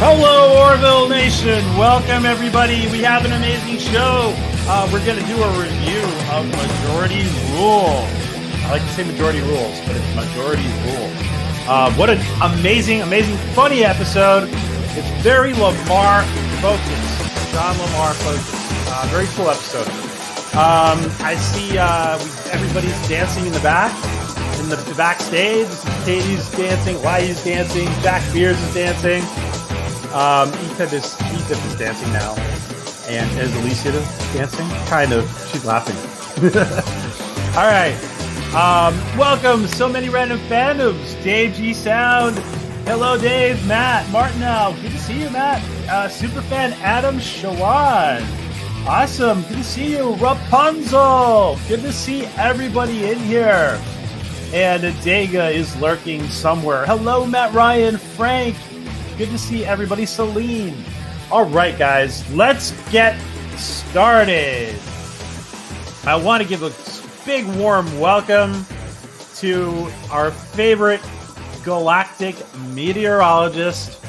Hello, Orville Nation. Welcome, everybody. We have an amazing show. We're going to do a review of Majority Rule. I like to say Majority Rules, but it's Majority Rule. What an amazing, funny episode. It's very LaMARR focused. John LaMARR focused. Very cool episode. I see everybody's dancing in the back. In the backstage, Katie's dancing, Lyu's dancing, Jack Beers is dancing. Etep is dancing now. And is Alicia dancing? Kind of. She's laughing. All right. Welcome, so many random fandoms. Dave G Sound. Hello, Dave. Matt Martineau. Good to see you, Matt. Superfan Adam Shawan. Awesome. Good to see you. Rapunzel. Good to see everybody in here. And Adega is lurking somewhere. Hello, Matt Ryan. Frank. Good to see everybody. Celine. All right, guys. Let's get started. I want to give a big warm welcome to our favorite galactic meteorologist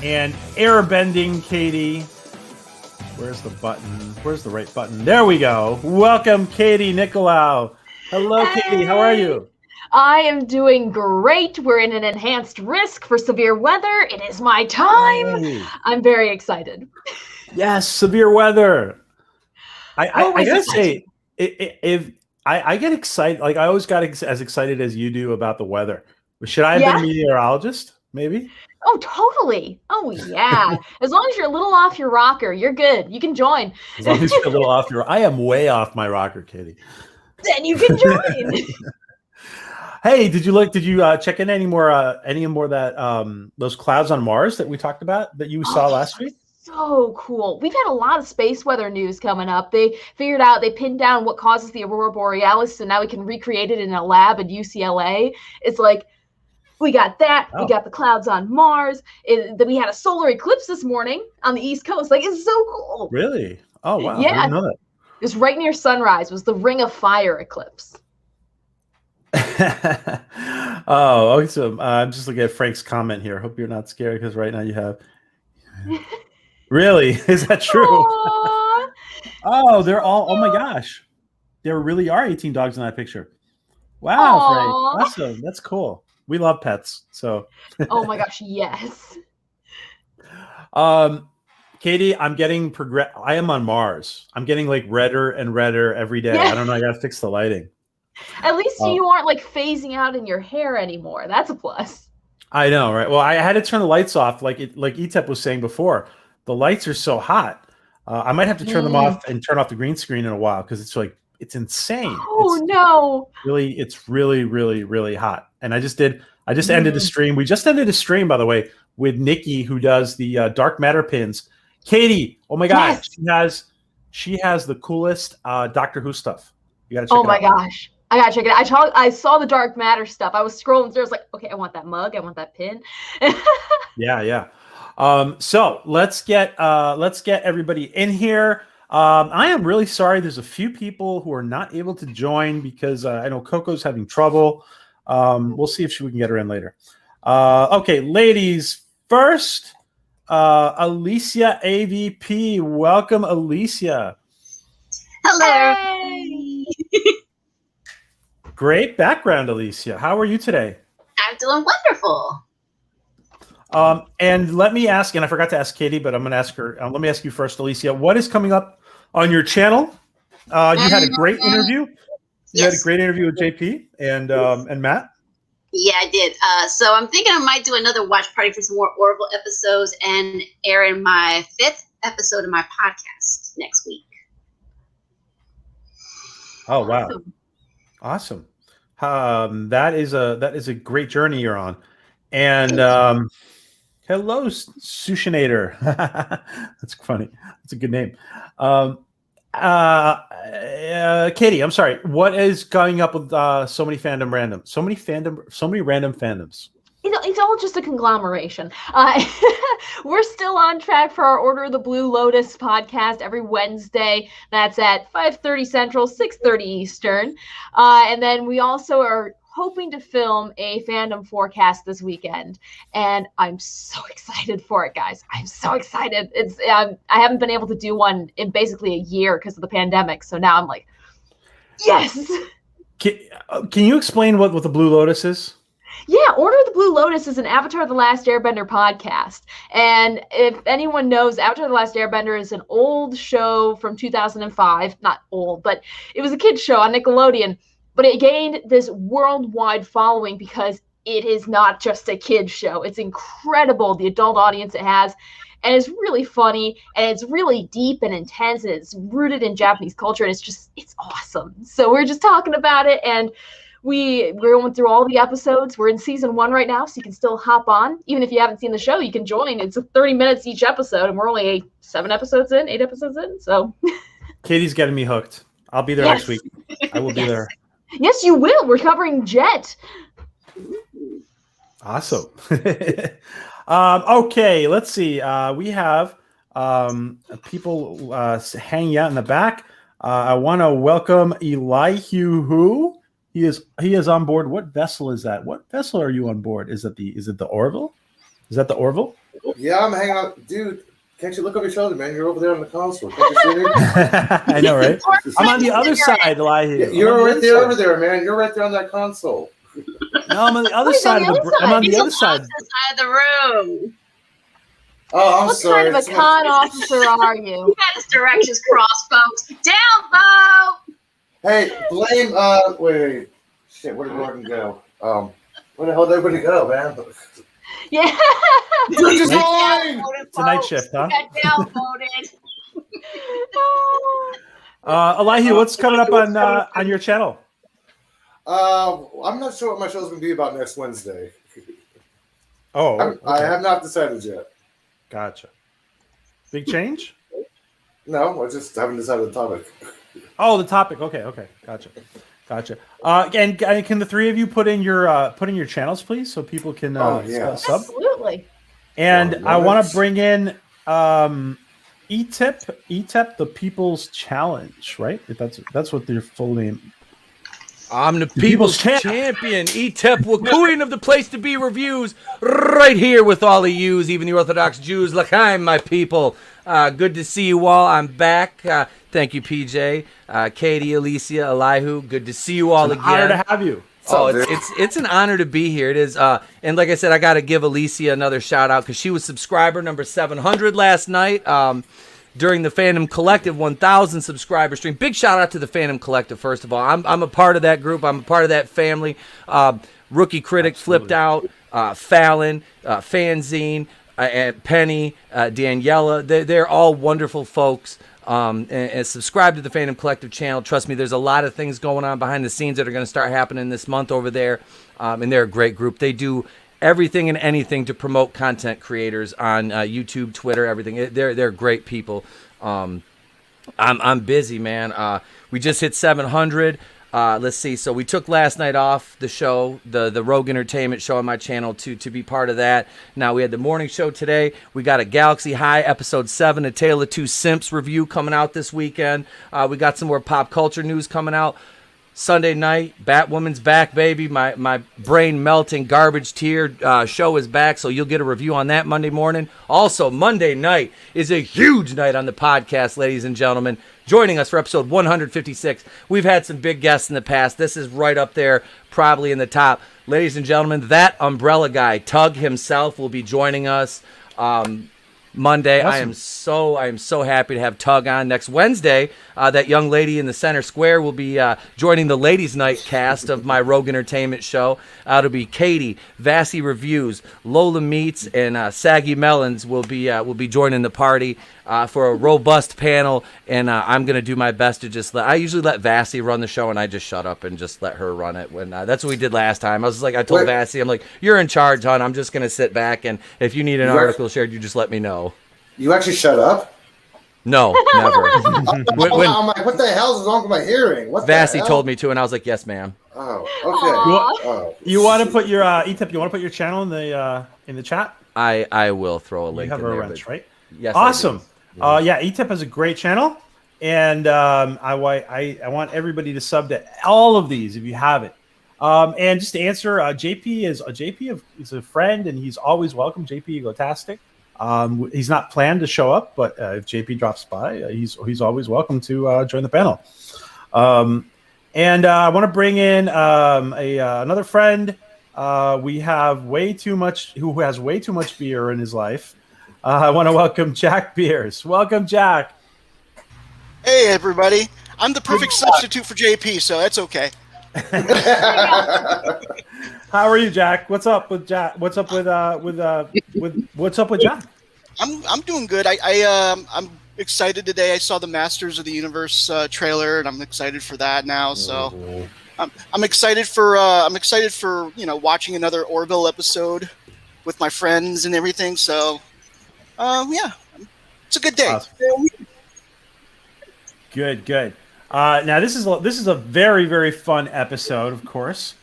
and airbending Katie. Where's the button? Where's the right button? There we go. Welcome, Katie Nicolau. Hello, hey. Katie. How are you? I am doing great. We're in an enhanced risk for severe weather. It is my time. Hey. I'm very excited. Yes, severe weather. I gotta say, if I get excited, like I always got as excited as you do about the weather. Should I have been a meteorologist? Maybe. Oh, totally. Oh, yeah. As long as you're a little off your rocker, you're good. You can join. As long as you're a little off your, I am way off my rocker, Katie. Then you can join. Hey, did you check in any more that those clouds on Mars that we talked about that you saw last week? So cool. We've had a lot of space weather news coming up. They pinned down what causes the aurora borealis, so now we can recreate it in a lab at UCLA. It's like, we got that. Oh. We got the clouds on Mars. We had a solar eclipse this morning on the East Coast. Like, it's so cool. Really? Oh, wow. Yeah. I didn't know that. It was right near sunrise. It was the Ring of Fire eclipse. Oh, okay. So I'm just looking at Frank's comment here. Hope you're not scared because right now you have. Really? Is that true? Oh, they're all. Oh my gosh, there really are 18 dogs in that picture. Wow, Aww. Frank, awesome. That's cool. We love pets, so. Oh my gosh, yes. Katie, I'm getting I am on Mars. I'm getting like redder and redder every day. Yeah. I don't know. I gotta fix the lighting. At least you aren't like phasing out in your hair anymore. That's a plus. I know, right? Well, I had to turn the lights off, like Etep was saying before. The lights are so hot. I might have to turn them off and turn off the green screen in a while because it's insane. No! It's really hot. And I just ended the stream. We just ended a stream, by the way, with Nikki, who does the dark matter pins. Katie, oh my gosh, yes. she has the coolest Doctor Who stuff. You gotta check it out. Oh my gosh. I gotta check it out. I saw the dark matter stuff. I was scrolling through. I was like, okay, I want that mug. I want that pin. Yeah. So let's get everybody in here. I am really sorry. There's a few people who are not able to join because I know Coco's having trouble. We'll see if we can get her in later. Okay, ladies first. Alicia AVP. Welcome, Alicia. Hello. Hey. Great background, Alicia. How are you today? I'm doing wonderful. And let me ask, and I forgot to ask Katie, but I'm going to ask her. Let me ask you first, Alicia. What is coming up on your channel? You had a great interview. You had a great interview with JP and Matt. Yeah, I did. So I'm thinking I might do another watch party for some more Orville episodes and airing my 5th episode of my podcast next week. Oh wow, awesome! That is a great journey you're on. And hello, Sushinator. That's funny. That's a good name. Katie, I'm sorry. What is going up with so many random fandoms? It's all just a conglomeration. We're still on track for our Order of the Blue Lotus podcast every Wednesday. That's at 5:30 Central, 6:30 Eastern. And then we also are hoping to film a fandom forecast this weekend, and I'm so excited for it, guys. I'm so excited. It's I haven't been able to do one in basically a year because of the pandemic, so now I'm like, yes. Can you explain what the Blue Lotus is? Yeah, Order of the Blue Lotus is an Avatar The Last Airbender podcast. And if anyone knows, Avatar The Last Airbender is an old show from 2005. Not old, but it was a kid's show on Nickelodeon. But it gained this worldwide following because it is not just a kid's show. It's incredible, the adult audience it has. And it's really funny, and it's really deep and intense, and it's rooted in Japanese culture, and it's awesome. So we're just talking about it, and we're going through all the episodes. We're in season 1 right now, so you can still hop on. Even if you haven't seen the show, you can join. It's 30 minutes each episode, and we're only 8 episodes in. So Katie's getting me hooked. I'll be there next week. I will be there. Yes, you will. We're covering Jet. Awesome. Okay, let's see. We have people hanging out in the back. I want to welcome Elihu. He is on board. What vessel is that? What vessel are you on board? Is it the Orville? Is that the Orville? Yeah, I'm hanging out, dude. Can't you look over your shoulder, man? You're over there on the console. Can't you see me? I know, right? I'm on the other side, Elihu. Yeah, you're right there, over there, man. You're right there on that console. No, I'm on the other side of the. I'm on the other side. Side of the room. Oh, I'm what sorry. What kind of a con officer are you? You got his directions crossed, folks. Down vote. Hey, blame. Wait. Shit, where did Gordon go? Where the hell did everybody go, man? Yeah. It's a night shift, huh? Got downvoted. Elihu, what's coming up on your channel? I'm not sure what my show's going to be about next Wednesday. Oh, okay. I have not decided yet. Gotcha. Big change? No, I just haven't decided the topic. Oh, the topic. Okay. Gotcha. And can the three of you put in your channels, please, so people can sub? Absolutely. And I want to bring in ETIP, the People's Challenge, right? If that's what their full name. I'm the People's Champion, ETIP Wakuin of the Place to Be Reviews, right here with all of yous, even the Orthodox Jews. L'chaim, my people. Good to see you all. I'm back. Thank you, PJ, Katie, Alicia, Elihu. Good to see you all again. Honor to have you. Oh, it's an honor to be here. It is. And like I said, I got to give Alicia another shout out because she was subscriber number 700 last night. During the Fandom Collective 1,000 subscriber stream. Big shout out to the Fandom Collective, first of all. I'm a part of that group. I'm a part of that family. Rookie Critic, Flipped Out, Fallon, Fanzine, and Penny, Daniela. They're all wonderful folks. And subscribe to the Fandom Collective channel. Trust me, there's a lot of things going on behind the scenes that are going to start happening this month over there. And they're a great group. They do everything and anything to promote content creators on YouTube, Twitter, everything. They're great people. I'm busy, man. We just hit 700. Let's see. So we took last night off the show, the Rogue Entertainment show on my channel to be part of that. Now we had the morning show today. We got a Galaxy High episode 7, A Tale of Two Simps review coming out this weekend. We got some more pop culture news coming out. Sunday night, Batwoman's back, baby. My brain melting garbage tear show is back, so you'll get a review on that Monday morning. Also, Monday night is a huge night on the podcast, ladies and gentlemen. Joining us for episode 156. We've had some big guests in the past. This is right up there, probably in the top. Ladies and gentlemen, that umbrella guy, Tug himself, will be joining us Monday. Awesome. I am so happy to have Tug on. Next Wednesday, that young lady in the center square will be joining the ladies' night cast of my Rogue Entertainment show. It'll be Katie, Vassy Reviews, Lola Meats, and Saggy Melons will be joining the party for a robust panel. And I'm gonna do my best to I usually let Vassy run the show, and I just shut up and just let her run it. When that's what we did last time. I told Vassy, I'm like, you're in charge, hon. I'm just gonna sit back, and if you need an article shared, you just let me know. You actually shut up? No, never. I'm like, what the hell is wrong with my hearing? What Vassy told me to, and I was like, yes, ma'am. Oh, okay. You want to put your ETIP? You want to put your channel in the chat? I will throw a link. You have in a there, wrench, right? Yes. Awesome. ETIP has a great channel, and I want everybody to sub to all of these if you have it. And just to answer, JP is a friend, and he's always welcome. JP Egotastic. He's not planned to show up, but if JP drops by, he's always welcome to join the panel. And I want to bring in another friend. We have who has way too much beer in his life. I want to welcome Jack Beers. Welcome, Jack. Hey, everybody. I'm the perfect substitute for JP, so that's okay. How are you, Jack? What's up with Jack? What's up with Jack? I'm doing good. I'm excited today. I saw the Masters of the Universe trailer, and I'm excited for that now. So I'm excited for watching another Orville episode with my friends and everything. So yeah, it's a good day. Awesome. Good. Now this is a very, very fun episode, of course.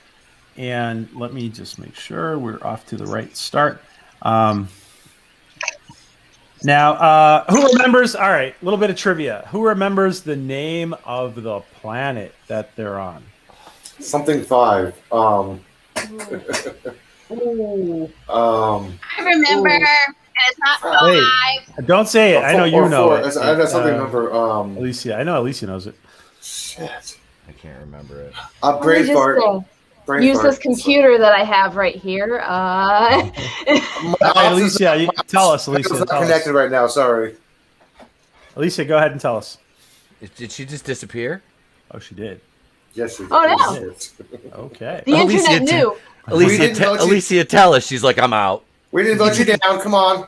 And let me just make sure we're off to the right start. Now, who remembers? All right, a little bit of trivia. Who remembers the name of the planet that they're on? Something 5. Ooh. I remember, and it's not 5. Wait, don't say it. I know you know it. I know something number. Alicia, I know Alicia knows it. Shit. I can't remember it. Brain fart. Brain Use fart. this computer that I have right here. All right, Alicia, tell us. Alicia, It's not tell us. connected right now. Sorry. Alicia, go ahead and tell us. Did she just disappear? Oh, she did. Yes. She Oh, did. Okay. The internet knew. Alicia, tell us. She's like, I'm out. We didn't vote you down. Come on.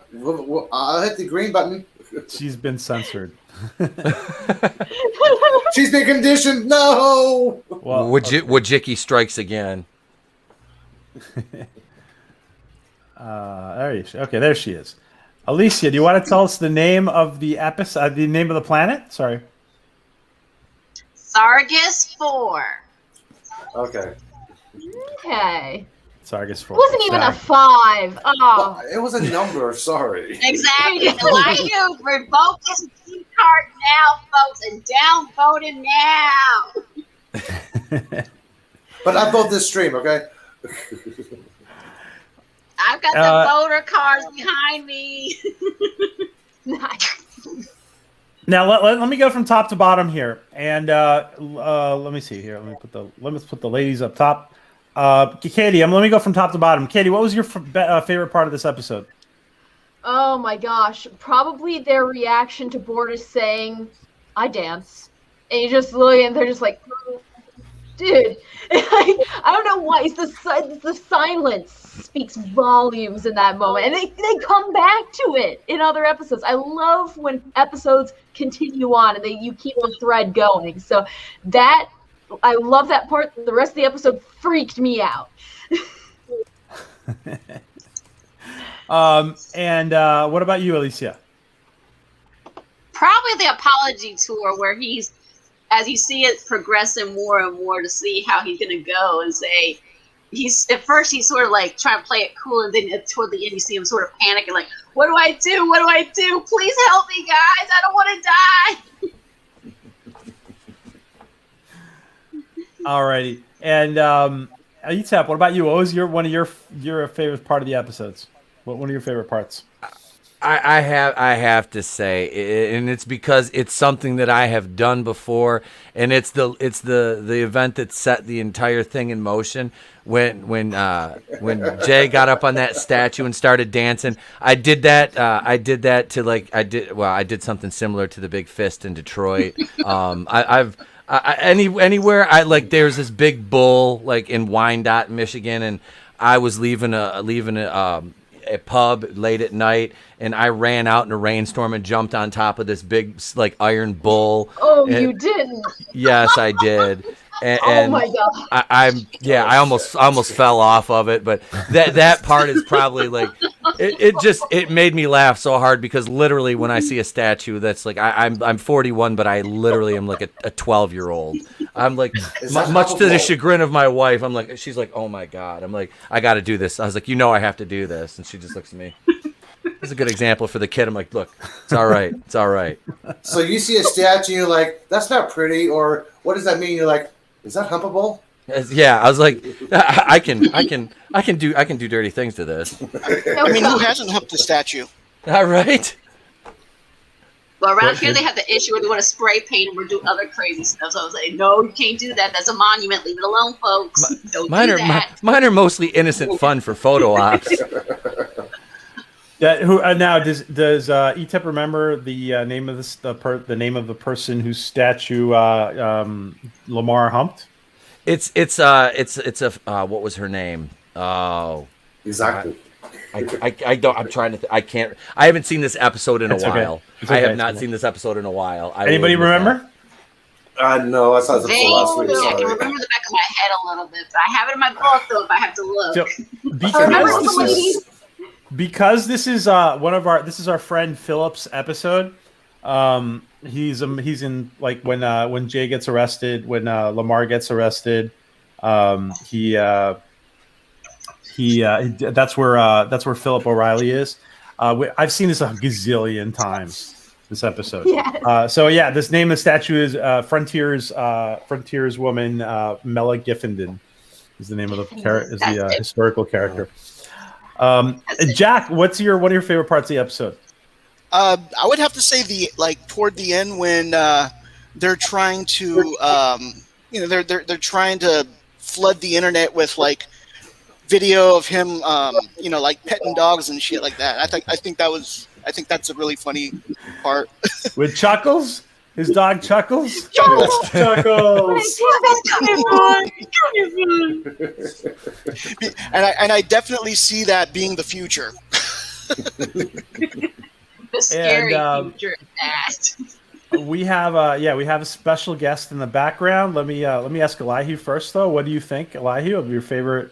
I'll hit the green button. She's been censored. She's been conditioned. No. Well, Wojcicki strikes again. There she is. Alicia, do you want to tell us the name of the episode? The name of the planet? Sorry. Sargus 4. Okay. Okay. Sargus 4. It wasn't even a 5. Oh. It was a number. Sorry. Exactly. Why you revoke this key card now, folks, and downvote him now? But I vote this stream, okay? I've got the voter cards behind me. Nice. Now let me go from top to bottom here, and let me see here. Let me put the ladies up top. Katie, let me go from top to bottom. Katie, what was your favorite part of this episode? Oh my gosh. Probably their reaction to Bortus saying, I dance. And you just look and they're just like, dude. I don't know why. It's the silence speaks volumes in that moment. And they come back to it in other episodes. I love when episodes continue on and you keep the thread going. So I love that part. The rest of the episode freaked me out. And what about you, Alicia? Probably the apology tour where he's, as you see it progressing more and more to see how he's going to go and say, at first he's sort of like trying to play it cool, and then toward the end you see him sort of panicking like, what do I do? What do I do? Please help me, guys. I don't want to die. Alrighty, and Etap, what about you? What was one of your favorite part of the episodes? What one of your favorite parts? I have to say, and it's because it's something that I have done before, and it's the event that set the entire thing in motion. When Jay got up on that statue and started dancing, I did that I did something similar to the Big Fist in Detroit. Anywhere there's this big bull like in Wyandotte, Michigan, and I was leaving a pub late at night, and I ran out in a rainstorm and jumped on top of this big iron bull. Oh, you didn't? Yes, I did. Oh my god! I almost fell off of it, but that part is probably like it made me laugh so hard because literally when I see a statue that's like I'm 41, but I literally am like a 12-year-old. I'm like much to the chagrin of my wife. I'm like, she's like, oh my god. I'm like, I got to do this. I was like, I have to do this, and she just looks at me. This is a good example for the kid. I'm like, look, it's all right. It's all right. So you see a statue, and you're like, that's not pretty, or what does that mean? You're like, is that humpable? Yeah, I was like, I can do dirty things to this. I mean, who hasn't hooked the statue? All right. Well, around here they have the issue where they want to spray paint or do other crazy stuff. So I was like, no, you can't do that. That's a monument. Leave it alone, folks. Don't do that. Mine are mostly innocent fun for photo ops. Yeah. Now does ETEP remember the name of the name of the person whose statue LaMARR humped? It's a what was her name? Oh, Exactly. I don't. I'm trying to. I can't. I haven't seen this episode in a while. Okay. It's okay. I have not seen this episode in a while. Anybody remember? No, I saw this episode last week. I can Sorry. remember the back of my head a little bit, but I have it in my book though. If I have to look. So, because this is our friend Phillip's episode. He's in like when Jay gets arrested, when LaMARR gets arrested. That's where Philip O'Reilly is. I've seen this a gazillion times. This episode. Yes. This name of the statue is Frontiers woman Mela Giffenden is the name of the historical character. Jack, what's one of your favorite parts of the episode? I would have to say toward the end when they're trying to they're trying to flood the internet with like video of him like petting dogs and shit like that. I think that's a really funny part. With Chuckles? His dog Chuckles? Chuckles! Chuckles! And I definitely see that being the future. The scary future of that. We have a special guest in the background. Let me ask Elihu first though. What do you think, Elihu, of your favorite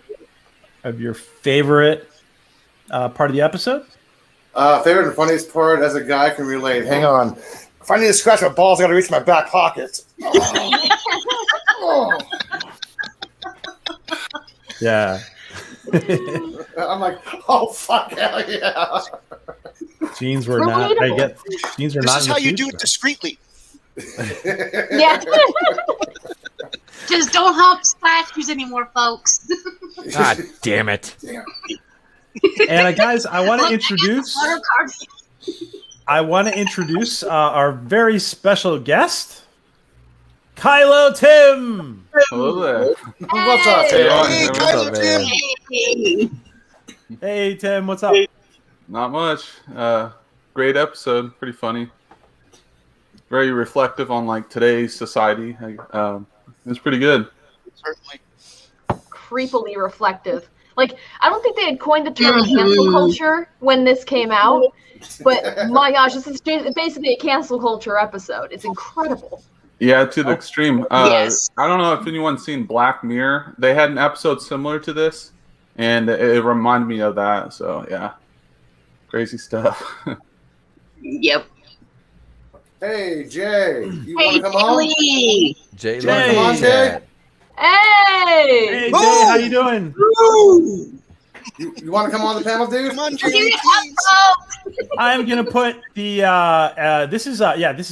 part of the episode? Favorite and funniest part, as a guy, I can relate. Hang on. If I need to scratch my balls, I gotta reach my back pocket. Oh. Yeah. I'm like, oh fuck, hell yeah. Jeans were not. Jeans are not. This is how you do it discreetly. Yeah. Just don't hump statues anymore, folks. God damn it. And guys, I want to introduce our very special guest, Kylo Tim. Hello there. What's up, Hey, Tim? Kylo Tim. Hey Tim, what's up? Not much. Great episode. Pretty funny. Very reflective on like today's society. It's pretty good. Certainly. Creepily reflective. Like, I don't think they had coined the term cancel culture when this came out, but my gosh, this is basically a cancel culture episode. It's incredible. Yeah, to the extreme. Yes. I don't know if anyone's seen Black Mirror. They had an episode similar to this, and it reminded me of that. So yeah, crazy stuff. Yep. Hey, Jay. You Hey, want to come on? Billy. Jay, Jay. Come on, Jay. Hey! Hey Jay, how you doing? You want to come on the panel, dude? Come on, Jay, please. I'm gonna put the this is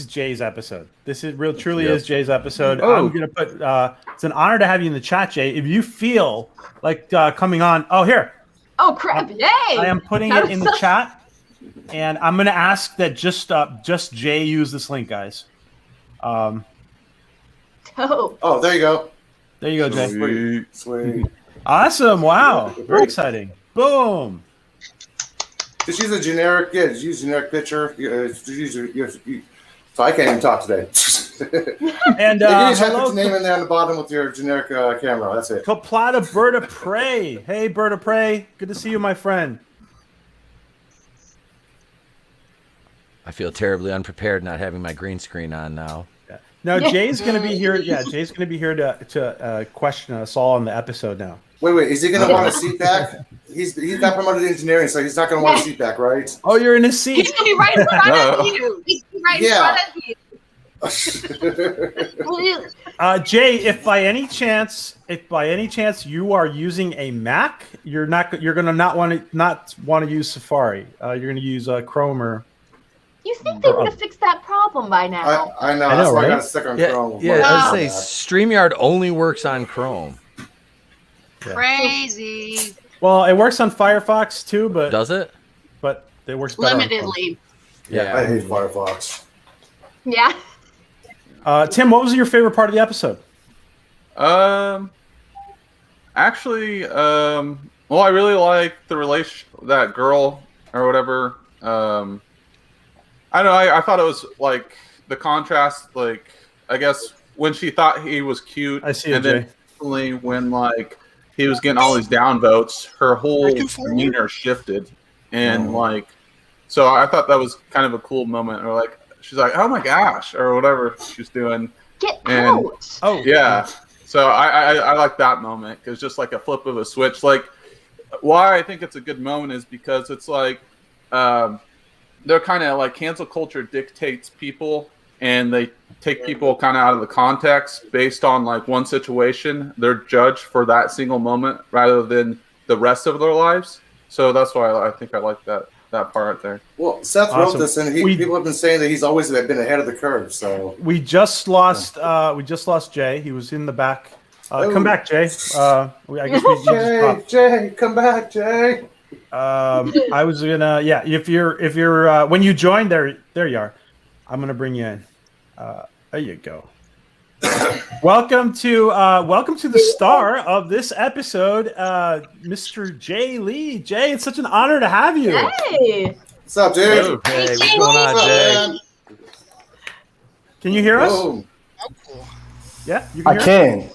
Jay's episode. This is truly is Jay's episode. Oh. I'm gonna put it's an honor to have you in the chat, Jay. If you feel like coming on, here Oh crap! Yay! I am putting it in the chat, and I'm gonna ask that just Jay use this link, guys. Oh, Oh, there you go. There you go, Jay. Sweet. Sweet. Awesome! Wow, very exciting. Boom. Just use a generic, just use a generic picture. So I can't even talk today. And You just have to hello, put your name in there on the bottom with your generic camera. That's it. Kaplata Bird of Prey. Hey, Bird of Prey. Good to see you, my friend. I feel terribly unprepared not having my green screen on now. Now Jay's going to be here. Yeah, Jay's going to be here to question us all on the episode now. Wait. Is he going to want a seat back? He's got promoted to engineering, so he's not going to want a seat back, right? Oh, you're in his seat. He's gonna be right in front of you. He's gonna be right in front of you. Jay, if by any chance you are using a Mac, you're going to not want to use Safari. You're going to use Chrome or. you think they would have fixed that problem by now? I know. I know, That's why I right? got stuck on Chrome. Yeah, I was say StreamYard only works on Chrome. Crazy. Well, it works on Firefox too, but Does it? but it works better on Chrome. Limitedly. I hate Firefox. Yeah. Tim, what was your favorite part of the episode? Actually, well, I really like the relation, that girl or whatever. I don't know. I thought it was like the contrast, like I guess when she thought he was cute, I see and it, then Jay. finally when like he was getting all these downvotes, her whole demeanor shifted, and like, so I thought that was kind of a cool moment. Or like, she's like, "Oh my gosh," or whatever she's doing. Get And- out. Oh, Yeah. So I like that moment because just like a flip of a switch. Like why I think it's a good moment is because it's like they're kind of like cancel culture dictates people and they take people kind of out of the context based on like one situation. They're judged for that single moment rather than the rest of their lives. So that's why I think I like that part there. Well, Seth Awesome. wrote this, and We- people have been saying that he's always been ahead of the curve. So we just lost Jay. He was in the back. Come back, Jay. I guess we just dropped. Jay, come back, Jay. I was gonna, if you're when you joined, there you are. I'm gonna bring you in. There you go. welcome to the star of this episode, Mr. Jay Lee. Jay, it's such an honor to have you. Hey. What's up, dude? Hey, what's going on, What's up, Jay? man? Can you hear us? Boom. Yeah, you can I hear us? can.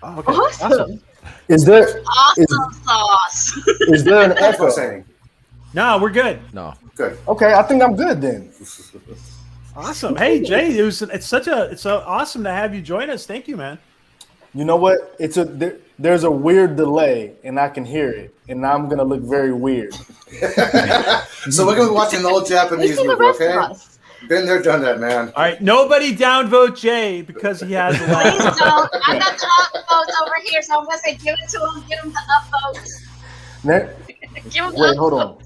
Oh, okay. Awesome. Is there Awesome sauce. is there an That's what echo? I'm saying. No, we're good. No. Good. Okay, I think I'm good then. Awesome. Hey, Jay, it's so awesome to have you join us. Thank you, man. You know what? There's a weird delay, and I can hear it, and now I'm gonna look very weird. So we're gonna be watching an old Japanese Listen to the movie, rest okay? of us. Been there, done that, man. All right, nobody downvote Jay because he has a lot. Please don't. I got the upvotes over here, so I'm gonna say give it to him. Give him the upvotes. Give him the Wait, hold on.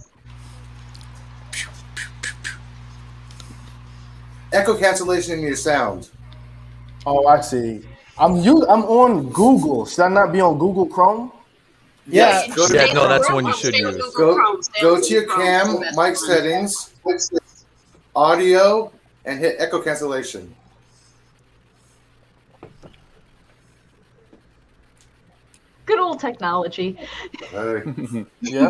Echo cancellation in your sound. Oh, I see. I'm on Google. Should I not be on Google Chrome? Yes. Go to, Yeah, no, that's the one you should Stay with use. Google go, Chrome. Stay go with to your Google cam, Chrome. That's mic fine. settings, audio, and hit echo cancellation. Good old technology. Hey. Yeah.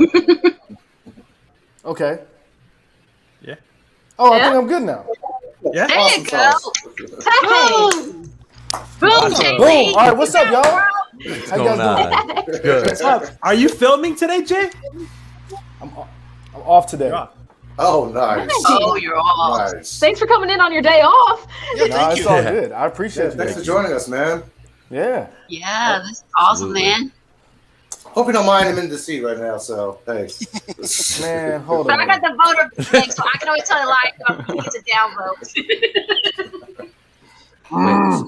Okay. Yeah. Oh, I Yeah. think I'm good now. Yeah. There Awesome you go. sauce. Hey. Boom, Jay. Boom. All right, what's up, y'all? How you What's going guys doing? on? Good. What's up? Are you filming today, Jay? I'm off today. You're off. Oh, nice. Oh, you're off. Nice. Thanks for coming in on your day off. No, it's all good. I Yeah, appreciate thanks you. for joining us, man. Yeah. Yeah, that's awesome, Absolutely. man. Hope you don't mind him in the seat right now, so hey. Man, hold But I on. got the voter thing, so I can always tell a lie if he gets a downvote. Wait,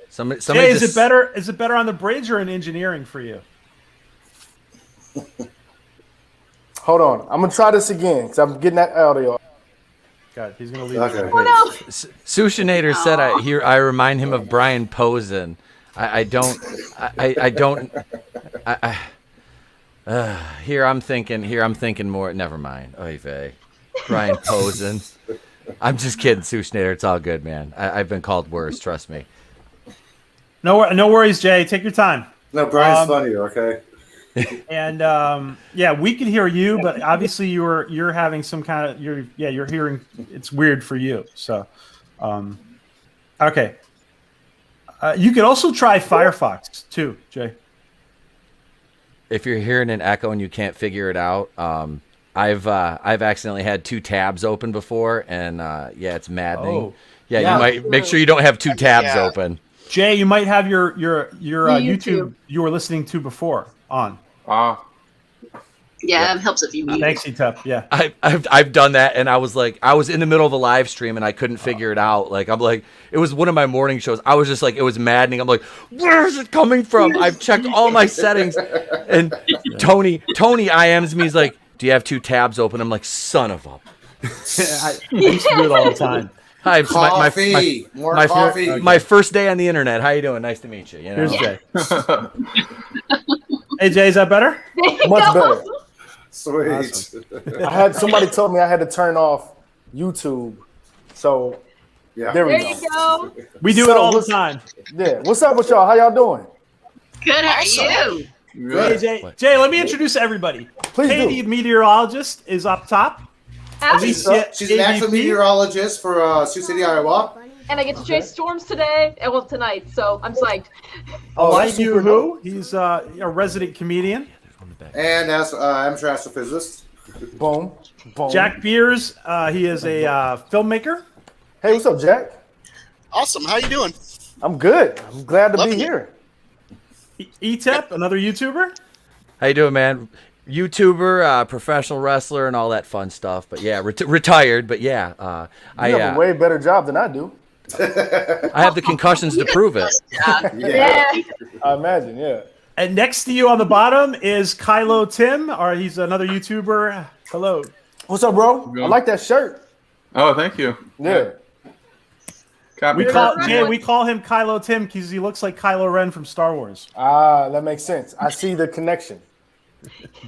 somebody Jay, is just, it better? Is it better on the bridge or in engineering for you? Hold on. I'm gonna try this again because I'm getting that audio. God, he's gonna leave. Okay. Oh no. Sushinator said I remind him of Brian Posen. I don't. Here I'm thinking more. Never mind. Oy vey. Brian Posen. I'm just kidding, Sushinator. It's all good, man. I've been called worse. Trust me. No worries, Jay. Take your time. No, Brian's funnier, okay? And yeah, we can hear you, but obviously you're having some kind of you're hearing. It's weird for you. So, okay. You could also try Firefox too, Jay. If you're hearing an echo and you can't figure it out, I've accidentally had two tabs open before, and yeah, it's maddening. Oh. Yeah, Yeah. you might make sure you don't have two tabs Yeah. open. Jay, you might have your YouTube YouTube. you were listening to before on. Yeah, it helps if you mute. Thanks, Etup. Yeah. I've done that, and I was in the middle of a live stream and I couldn't figure it out. It was one of my morning shows. I was just like, it was maddening. I'm like, where is it coming from? I've checked all my settings, and Tony IMs me. He's like, do you have two tabs open? I'm like, son of a. I used to do it all the time. Hi, it's Coffee. More my, coffee. my first day on the internet. How you doing? Nice to meet you. You know? Here's Jay. Hey Jay, is that better? Much better. Sweet. I had somebody told me I had to turn off YouTube. So Yeah. there we There go. you go. We do it all the time. Yeah. What's up with y'all? How y'all doing? Good, how are you? Hey Jay, let me introduce everybody. Please Katie, do. meteorologist, is up top. Alicia, She's an actual AVP. meteorologist for Sioux City, Iowa. And I get to chase storms today, and well, tonight, so I'm psyched. that's Elihu super Who, he's a resident comedian. And as amateur astrophysicist. Boom. Boom. Jack Beers, he is a filmmaker. Hey, what's up, Jack? Awesome. How you doing? I'm good. I'm glad to Loving be it. here. Etep, another YouTuber. How you doing, man? YouTuber, professional wrestler, and all that fun stuff. But yeah, retired. But yeah, You have a way better job than I do. I have the concussions to prove it. Yeah. I imagine, yeah. And next to you on the bottom is Kylo Tim, or he's another YouTuber. Hello. What's up, bro? I like that shirt. Oh, thank you. Yeah. We call him Kylo Tim because he looks like Kylo Ren from Star Wars. Ah, that makes sense. I see the connection.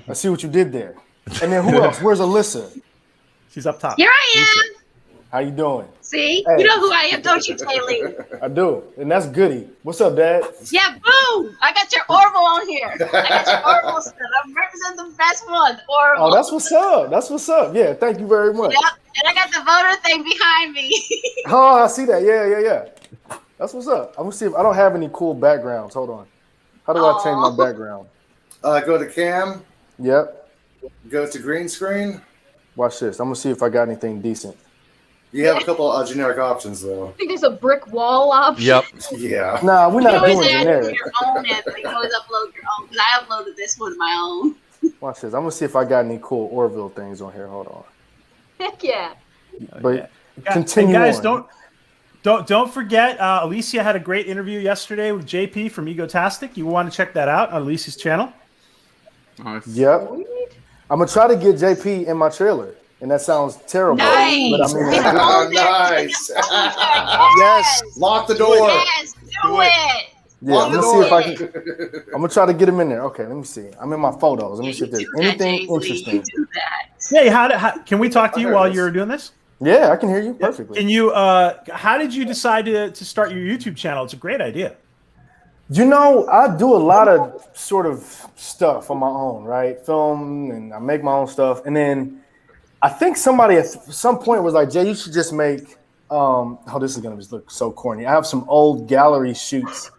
I see what you did there. And then who else? Where's Alyssa? She's up top. Here I am. How you doing? See? Hey. You know who I am, don't you, Taylor? I do. And that's Goody. What's up, Dad? Yeah, boom! I got your Orville on here. I got your Orville stuff. I'm representing the best one, Orville. Oh, that's what's up. That's what's up. Yeah, thank you very much. Yep, and I got the voter thing behind me. Oh, I see that. Yeah. That's what's up. I'm gonna see if I don't have any cool backgrounds. Hold on. How do I change my background? Go to cam. Yep. Go to green screen. Watch this. I'm gonna see if I got anything decent. You have a couple generic options though. I think there's a brick wall option. Yep. Yeah. Nah, we're You not always doing add generic. your own, and you can always upload your own. Because I uploaded this one my own. Watch this. I'm gonna see if I got any cool Orville things on here. Hold on. Heck yeah. But And continue guys, on. don't forget. Alicia had a great interview yesterday with JP from Egotastic. You want to check that out on Alicia's channel. Nice. Yep. I'm gonna try to get JP in my trailer, and that sounds terrible. Nice. But I mean, Oh, Nice. yes. Lock the door. Yes, do it. yeah, I'm gonna see if I can. I'm gonna try to get him in there. Okay, let me see. I'm in my photos. Let me see if there's Do that, anything Jay-Z. interesting. Do that. Hey, how can we talk to you while you're doing this? Yeah, I can hear you perfectly. And you, how did you decide to start your YouTube channel? It's a great idea. You know, I do a lot of sort of stuff on my own, right? Film, and I make my own stuff. And then I think somebody at some point was like, Jay, you should just make, oh, this is going to just look so corny. I have some old gallery shoots.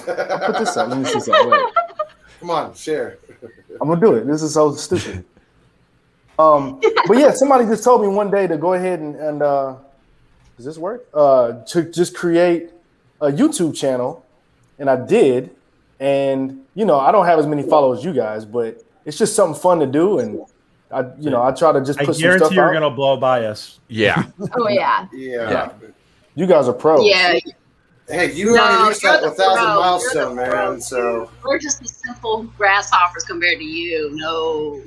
I'll put this up. Let me see something. Wait. Come on, share. I'm going to do it. This is so stupid. But yeah, somebody just told me one day to go ahead and does this work? To just create a YouTube channel. And I did, and you know, I don't have as many followers as you guys, but it's just something fun to do, and I try to just I put some guarantee stuff you're out. gonna blow by us. Yeah. Oh yeah. Yeah. You guys are pros. Yeah. Hey, you No, already reached you're that the 1,000 pro. milestone, You're the pro, man. So we're just the simple grasshoppers compared to you. No.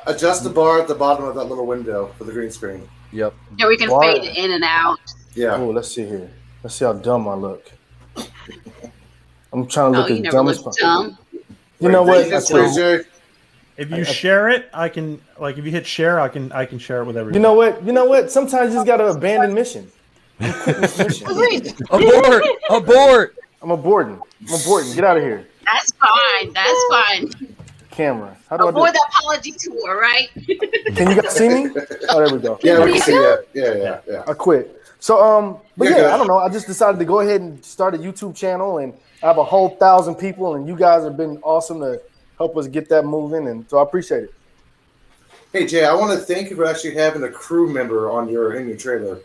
adjust the bar at the bottom of that little window for the green screen. Yep. Yeah, we can Why? fade it in and out. Yeah. Oh, let's see here. Let's see how dumb I look. I'm trying to No, look you as never dumb as look possible. dumb. You know what? That's I quit. Jay. If you share it, I can if you hit share, I can share it with everyone. You know what? You know what? Sometimes you just gotta abandon mission. I'm quitting this mission. Abort! Abort! I'm aborting. Get out of here. That's fine. That's fine. Camera. How do I do Avoid it? the apology tour, right? Can you guys see me? Oh, there we go. Yeah, we can see that. Yeah. I quit. So, but You're yeah, good. I don't know. I just decided to go ahead and start a YouTube channel, and I have a whole 1,000 people, and you guys have been awesome to help us get that moving, and so I appreciate it. Hey, Jay, I want to thank you for actually having a crew member in your trailer.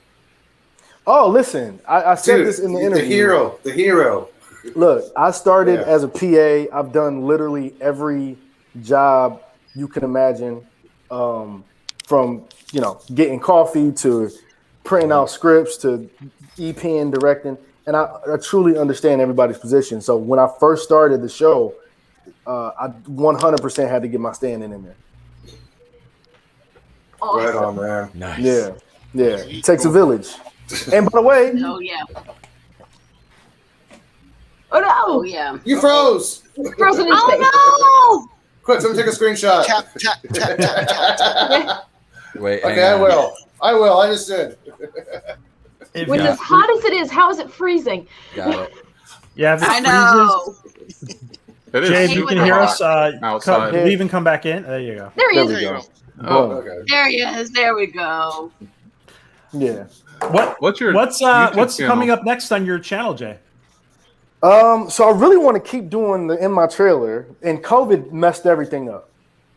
Oh, listen, I said Dude, this in the interview. The hero. Look, I started Yeah. as a PA. I've done literally every job you can imagine, from getting coffee to printing out scripts to EPing, directing, and I truly understand everybody's position. So when I first started the show, I 100% had to get my standing in there. Right on, man. Nice. Yeah. It takes a village. And by the way, Oh yeah. Oh no. Oh yeah. You froze. Frozen in space. Oh Quick, someone take a screenshot. Tap, tap, tap, tap, tap, tap. Wait, hang Okay, I on. will. I just did. With as hot as it is, how is it freezing? Got it. Yeah, if it I freezes. know. It is Jay, if Hey, you with can hear the- us, outside. leave and come back in. There you go. There he There is. we There you go. go. Oh, Okay. There he is. There we go. Yeah. what's your What's YouTube channel? coming up next on your channel, Jay? So I really want to keep doing the in my trailer, and COVID messed everything up,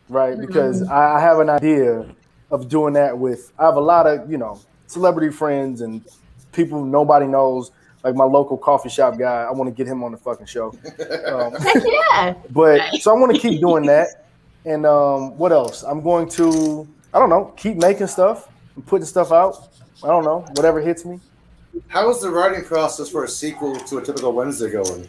right? Because I have an idea of doing that with. I have a lot of celebrity friends and people nobody knows, like my local coffee shop guy. I want to get him on the fucking show. Heck yeah. But so I want to keep doing that, and what else? I'm going to keep making stuff and putting stuff out. I don't know, whatever hits me. How is the writing process for a sequel to a typical Wednesday going?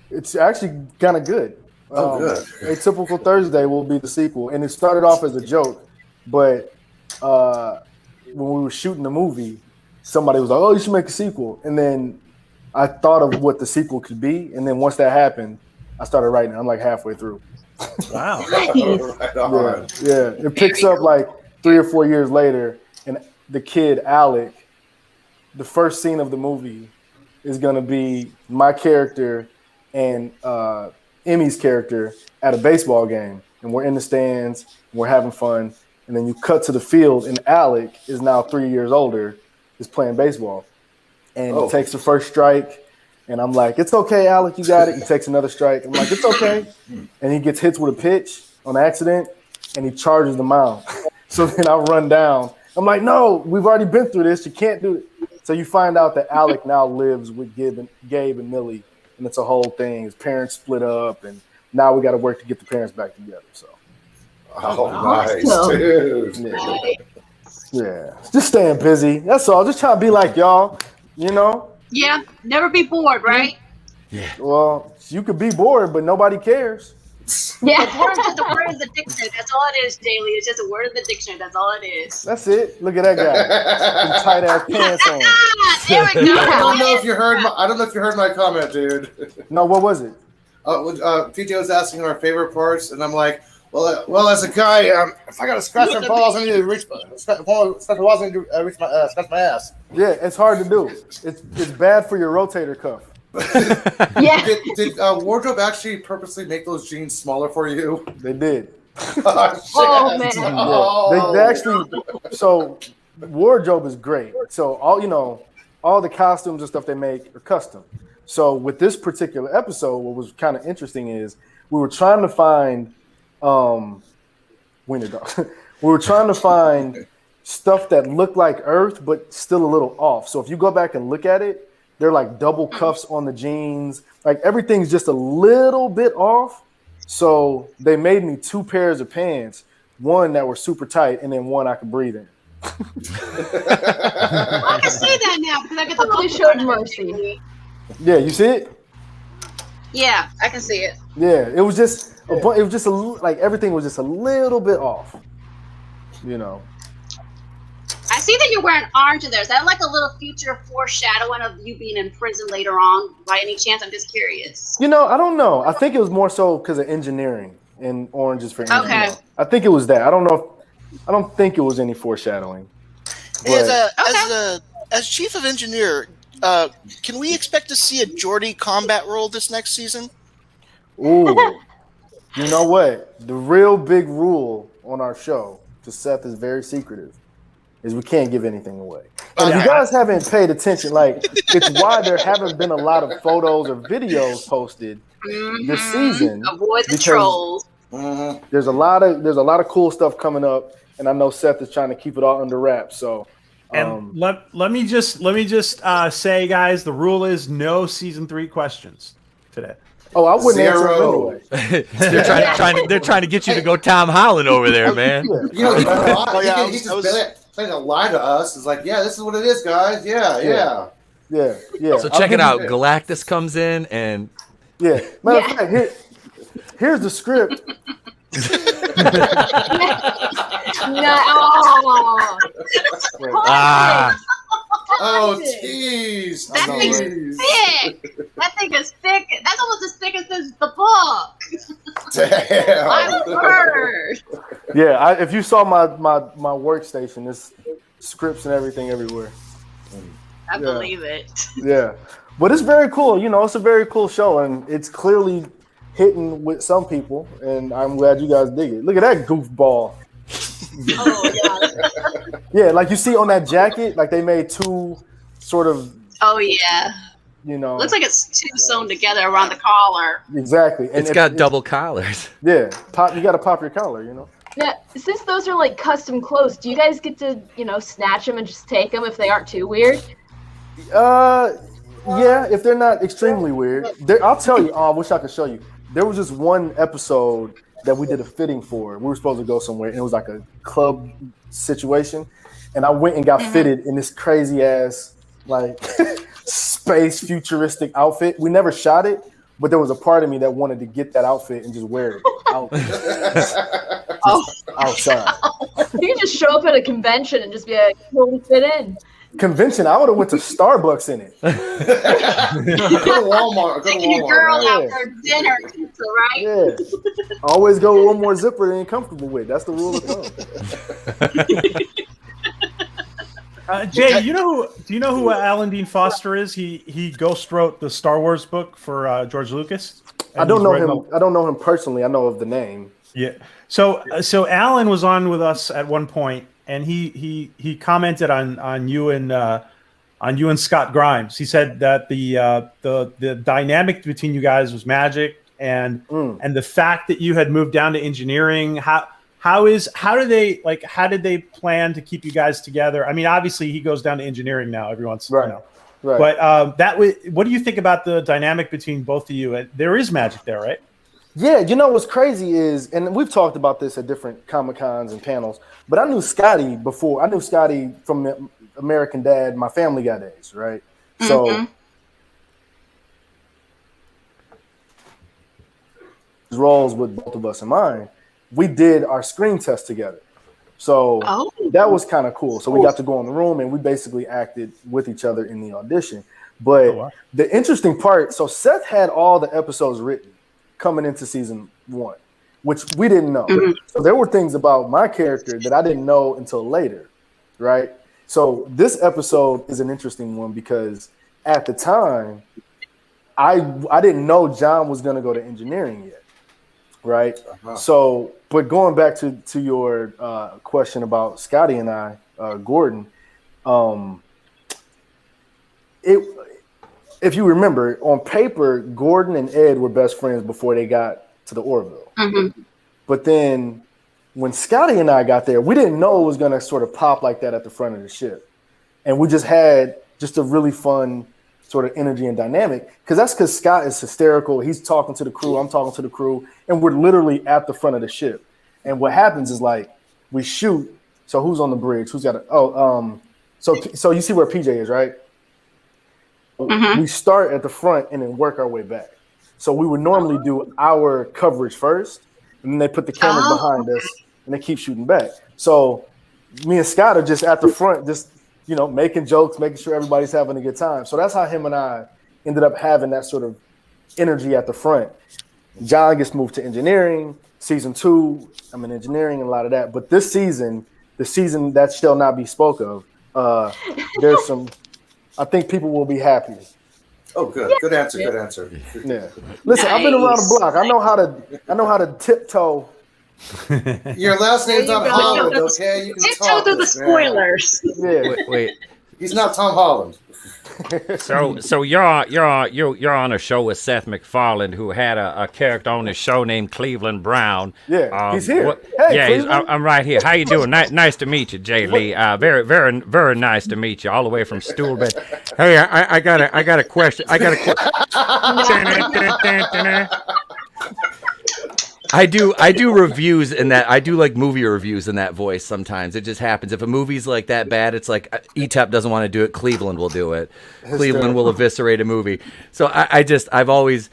It's actually kind of good. Oh, good. A Typical Thursday will be the sequel, and it started off as a joke, but when we were shooting the movie, somebody was like, "Oh, you should make a sequel," and then I thought of what the sequel could be, and then once that happened, I started writing it. I'm like halfway through. Wow. Right on. Yeah. It picks up like 3 or 4 years later, and the kid Alec. The first scene of the movie is going to be my character and Emmy's character at a baseball game. And we're in the stands, we're having fun. And then you cut to the field, and Alec is now 3 years older, is playing baseball. And he takes the first strike. And I'm like, "It's okay, Alec, you got it." He takes another strike. I'm like, "It's okay." And he gets hit with a pitch on accident, and he charges the mound. So then I run down. I'm like, "No, we've already been through this. You can't do it." So you find out that Alec now lives with Gabe and Millie, and it's a whole thing. His parents split up, and now we got to work to get the parents back together. So, Oh, nice, Awesome. dude. yeah, just staying busy. That's all. Just trying to be like y'all, Yeah. Never be bored, right? Well, you could be bored, but nobody cares. Yeah. The word is the dictionary. That's all it is, Daily. It's just a word in the dictionary. That's all it is. That's it. Look at that guy. Some tight ass pants on. There we go. I don't know if you heard my comment, dude. No, what was it? PJ was asking our favorite parts, and I'm like, well, as a guy, if I got to scratch my balls, I need to reach scratch my balls, I need to scratch my ass. Yeah, it's hard to do. It's bad for your rotator cuff. Yeah. Did Wardrobe actually purposely make those jeans smaller for you? They did. Oh, shit. Oh, man. Yeah. They actually. So wardrobe is great. So all the costumes and stuff they make are custom. So with this particular episode, what was kind of interesting is we were trying to find winter dog. We were trying to find stuff that looked like Earth but still a little off. So if you go back and look at it, they're like double cuffs on the jeans. Like everything's just a little bit off. So they made me 2 pairs of pants, one that were super tight and then one I could breathe in. I can see that now because I get the Totally look showed on it. mercy. Yeah, you see it? Yeah, I can see it. Yeah, it was just like everything was just a little bit off. I see that you're wearing orange in there. Is that like a little future foreshadowing of you being in prison later on? By any chance? I'm just curious. I don't know. I think it was more so because of engineering and orange is for engineering. Okay. I think it was that. I don't think it was any foreshadowing. But As chief of engineer, can we expect to see a Geordie combat role this next season? ooh, you know what? The real big rule on our show, because Seth is very secretive, is we can't give anything away. And if you guys haven't paid attention, like it's why there haven't been a lot of photos or videos posted this season. Avoid the because trolls. There's a lot of cool stuff coming up, and I know Seth is trying to keep it all under wraps. So, And let me just say, guys, the rule is no season 3 questions today. I wouldn't answer them Zero. anyway. They're trying to get you to go Tom Holland over there, man. You know, yeah, he's I was- just trying to lie to us. It's like, yeah, this is what it is, guys. Yeah. Yeah. So I'll check give it out. you- Galactus comes in and Yeah. Matter of fact, here's the script. No. ah, Oh, tease. That know, makes right? sick. That thing is thick. That's almost as thick as the book. Damn. My word. Yeah, if you saw my workstation, there's scripts and everything everywhere. I believe it. Yeah, but it's very cool. You know, it's a very cool show, and it's clearly hitting with some people, and I'm glad you guys dig it. Look at that goofball. Oh yeah. Yeah, like you see on that jacket, like they made two sort of, Oh yeah. you know. Looks like it's two sewn together around the collar. Exactly. And It's got double collars. Yeah, you got to pop your collar, you know. Now, since those are like custom clothes, do you guys get to, snatch them and just take them if they aren't too weird? Yeah, if they're not extremely weird. I'll tell you, I wish I could show you. There was just one episode that we did a fitting for. We were supposed to go somewhere, and it was like a club situation. And I went and got fitted in this crazy ass, like, space futuristic outfit. We never shot it, but there was a part of me that wanted to get that outfit and just wear it outside. You can just show up at a convention and just be like, totally fit in. Convention, I would have went to Starbucks in it. Go to Walmart. Taking your girl out for dinner, pizza, right? Yeah. Always go with one more zipper than you're comfortable with. That's the rule of thumb. Jay, do you know who Alan Dean Foster is? He ghost wrote the Star Wars book for George Lucas. I don't know him. I don't know him personally. I know of the name. Yeah. So Alan was on with us at one point, and he commented on you and Scott Grimes. He said that the dynamic between you guys was magic, and the fact that you had moved down to engineering. How did they plan to keep you guys together? I mean, obviously he goes down to engineering now every once, right. But what do you think about the dynamic between both of you? There is magic there, right? Yeah, you know what's crazy is, and we've talked about this at different Comic-Cons and panels, but I knew Scotty before. I knew Scotty from American Dad, my Family Guy days, right? So roles with both of us in mind, we did our screen test together. So that was kind of cool. So we got to go in the room and we basically acted with each other in the audition. But the interesting part, so Seth had all the episodes written coming into season 1, which we didn't know. So there were things about my character that I didn't know until later, right? So this episode is an interesting one because at the time, I didn't know John was going to go to engineering yet, right? So, but going back to your question about Scotty and I, Gordon, if you remember, on paper, Gordon and Ed were best friends before they got to the Orville. But then when Scotty and I got there, we didn't know it was going to sort of pop like that at the front of the ship. And we just had just a really fun sort of energy and dynamic, because Scott is hysterical. He's talking to the crew, I'm talking to the crew, and we're literally at the front of the ship. And what happens is, like, we shoot. So who's on the bridge? Who's got so you see where PJ is, right? We start at the front and then work our way back. So we would normally do our coverage first, and then they put the cameras behind us and they keep shooting back. So me and Scott are just at the front, just, making jokes, making sure everybody's having a good time. So that's how him and I ended up having that sort of energy at the front. John gets moved to engineering. Season 2, I'm in engineering and a lot of that. But this season, the season that shall not be spoke of, there's some. I think people will be happy. Oh, good. Good answer. Good answer. Yeah. Listen, I've been around the block. I know how to tiptoe. Your last name's not Holland, okay? You can tiptoe through the spoilers. Yeah. Wait. He's not Tom Holland. So you're on a show with Seth MacFarlane, who had a character on his show named Cleveland Brown. Yeah, he's here. I'm right here. How you doing? Nice to meet you, Jay Lee. Very, very, very nice to meet you, all the way from Stuhlman. Hey, I got a question. I do reviews in that. I do like movie reviews in that voice sometimes. It just happens. If a movie's like that bad, it's like ETEP doesn't want to do it. Cleveland will do it. Cleveland will eviscerate a movie. So I've always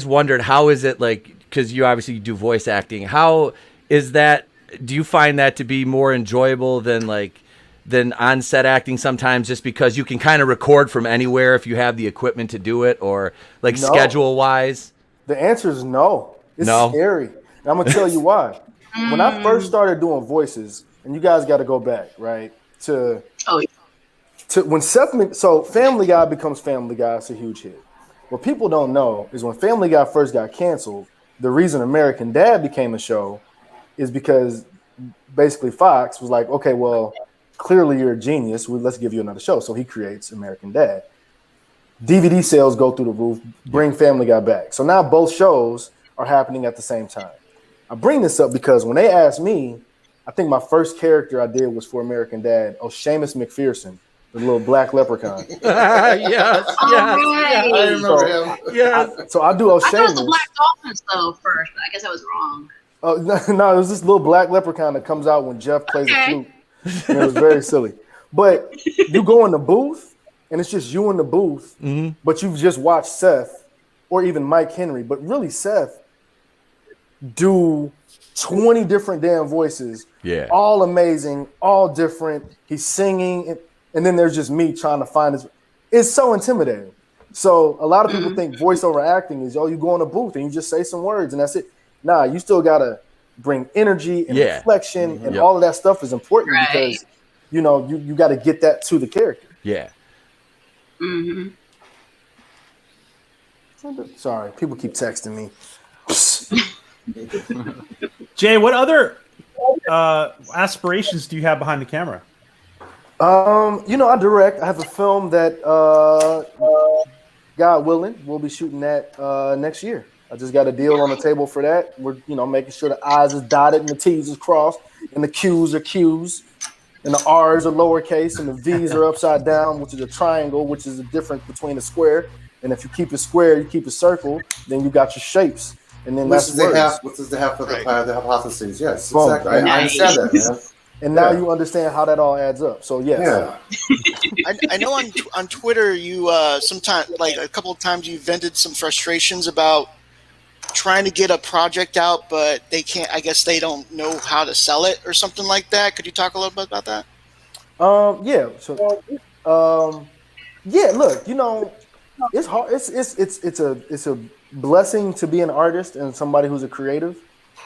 wondered, how is it, like, because you obviously do voice acting. How is that? Do you find that to be more enjoyable than, like, than on-set acting sometimes, just because you can kind of record from anywhere if you have the equipment to do it, or like No. schedule-wise? The answer is no. It's No. scary. And I'm going to tell you why. When I first started doing voices, and you guys got to go back, right, to when so Family Guy becomes Family Guy, it's a huge hit. What people don't know is when Family Guy first got canceled, the reason American Dad became a show is because basically Fox was like, okay, well, clearly you're a genius. Let's give you another show. So he creates American Dad. DVD sales go through the roof, bring Family Guy back. So now both shows are happening at the same time. I bring this up because when they asked me, I think my first character I did was for American Dad, Seamus McPherson, the little black leprechaun. Yes. I remember him. Yes. So I do I thought it was the Seamus. Black Dolphins though first, but I guess I was wrong. No, it was this little black leprechaun that comes out when Jeff plays the flute. And it was very silly. But you go in the booth, and it's just you in the booth, but you've just watched Seth or even Mike Henry, but really Seth do 20 different damn voices. Yeah. All amazing, all different. He's singing, and then there's just me trying to find his. It's so intimidating. So a lot of people think voiceover acting is, you go in a booth and you just say some words and that's it. Nah, you still gotta bring energy and reflection, and all of that stuff is important because you got to get that to the character. Yeah. Mm-hmm. Sorry, people keep texting me. Jay, what other aspirations do you have behind the camera? I direct. I have a film that, God willing, we'll be shooting that next year. I just got a deal on the table for that. We're, making sure the I's is dotted and the T's is crossed and the Q's are Q's and the R's are lowercase and the V's are upside down, which is a triangle, which is the difference between a square. And if you keep it square, you keep a circle, then you got your shapes. And then What that's words. What does they have for the hypotheses? Yes, Boom. exactly. I understand that, man. And now you understand how that all adds up. So yes. Yeah. I know on Twitter you sometimes, like a couple of times, you vented some frustrations about trying to get a project out, but they can't. I guess they don't know how to sell it or something like that. Could you talk a little bit about that? Yeah. So, yeah. Look, it's hard. It's a blessing to be an artist and somebody who's a creative,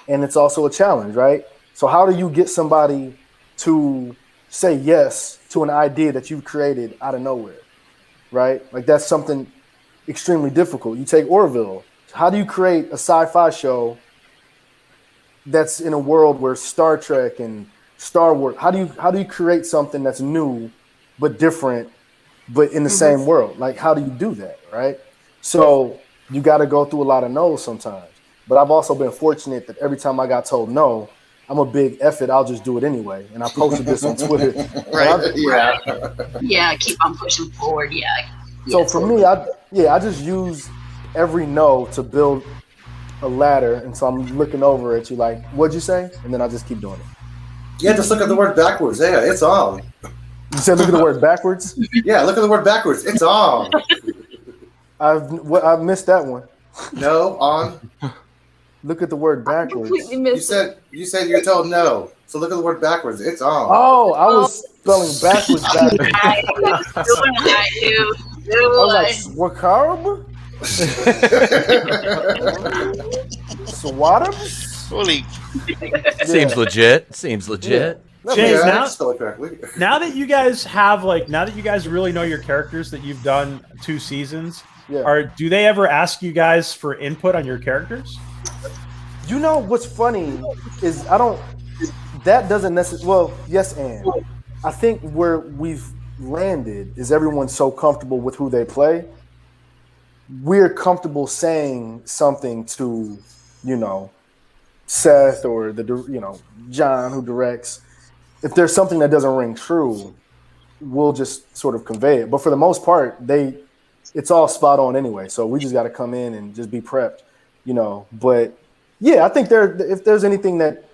and it's also a challenge, right? So, how do you get somebody to say yes to an idea that you've created out of nowhere, right? Like that's something extremely difficult. You take Orville. How do you create a sci-fi show that's in a world where Star Trek and Star Wars? How do you create something that's new but different, but in the same world? Like how do you do that, right? So you got to go through a lot of no's sometimes. But I've also been fortunate that every time I got told no, I'm a big F it, I'll just do it anyway. And I posted this on Twitter. Yeah, keep on pushing forward. Yeah. So for me, I just use every no to build a ladder. And so I'm looking over at you like, what'd you say? And then I just keep doing it. Yeah, just look at the word backwards. Yeah, it's on. You said look at the word backwards? Yeah, look at the word backwards. It's on. I've missed that one. No, on. Look at the word backwards. Completely missed You said you're told no. So look at the word backwards. It's on. Oh, I was spelling backwards. I was like, Wakarb? Swatter? Holy. Seems legit. Seems legit. No, Jay, I now- didn't spell it correctly. Now that you guys really know your characters, that you've done 2 seasons, do they ever ask you guys for input on your characters? You know what's funny is that doesn't necessarily, well, yes, and I think where we've landed is everyone's so comfortable with who they play. We're comfortable saying something to, Seth or John who directs. If there's something that doesn't ring true, we'll just sort of convey it. But for the most part, it's all spot on anyway. So we just got to come in and just be prepped, But yeah, I think if there's anything that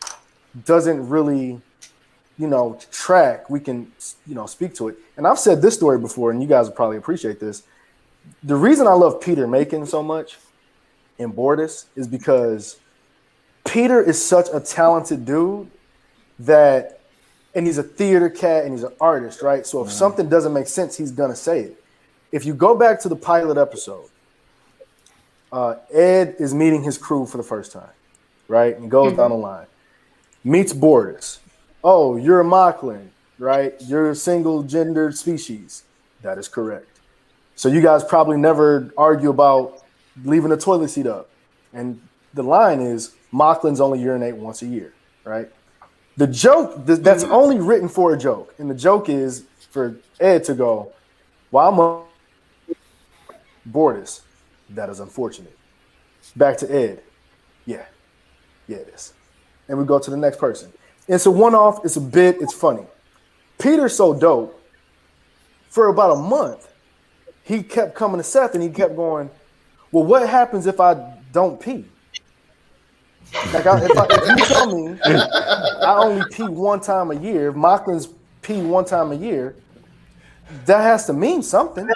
doesn't really, track, we can, speak to it. And I've said this story before, and you guys will probably appreciate this. The reason I love Peter Macon so much in Bortus is because Peter is such a talented dude that and he's a theater cat and he's an artist, right? So if something doesn't make sense, he's gonna say it. If you go back to the pilot episode, Ed is meeting his crew for the first time, right? And goes down the line, meets Borders. Oh, you're a Mocklin, right? You're a single gendered species. That is correct. So you guys probably never argue about leaving the toilet seat up. And the line is Mocklins only urinate once a year, right? The joke, that's only written for a joke. And the joke is for Ed to go, well, I'm a Borders. That is unfortunate. Back to Ed. Yeah, it is. And we go to the next person. It's a one-off. It's a bit. It's funny. Peter's so dope. For about a month, he kept coming to Seth and he kept going, well, what happens if I don't pee? Like, if you tell me I only pee one time a year, if Mocklins pee one time a year, that has to mean something,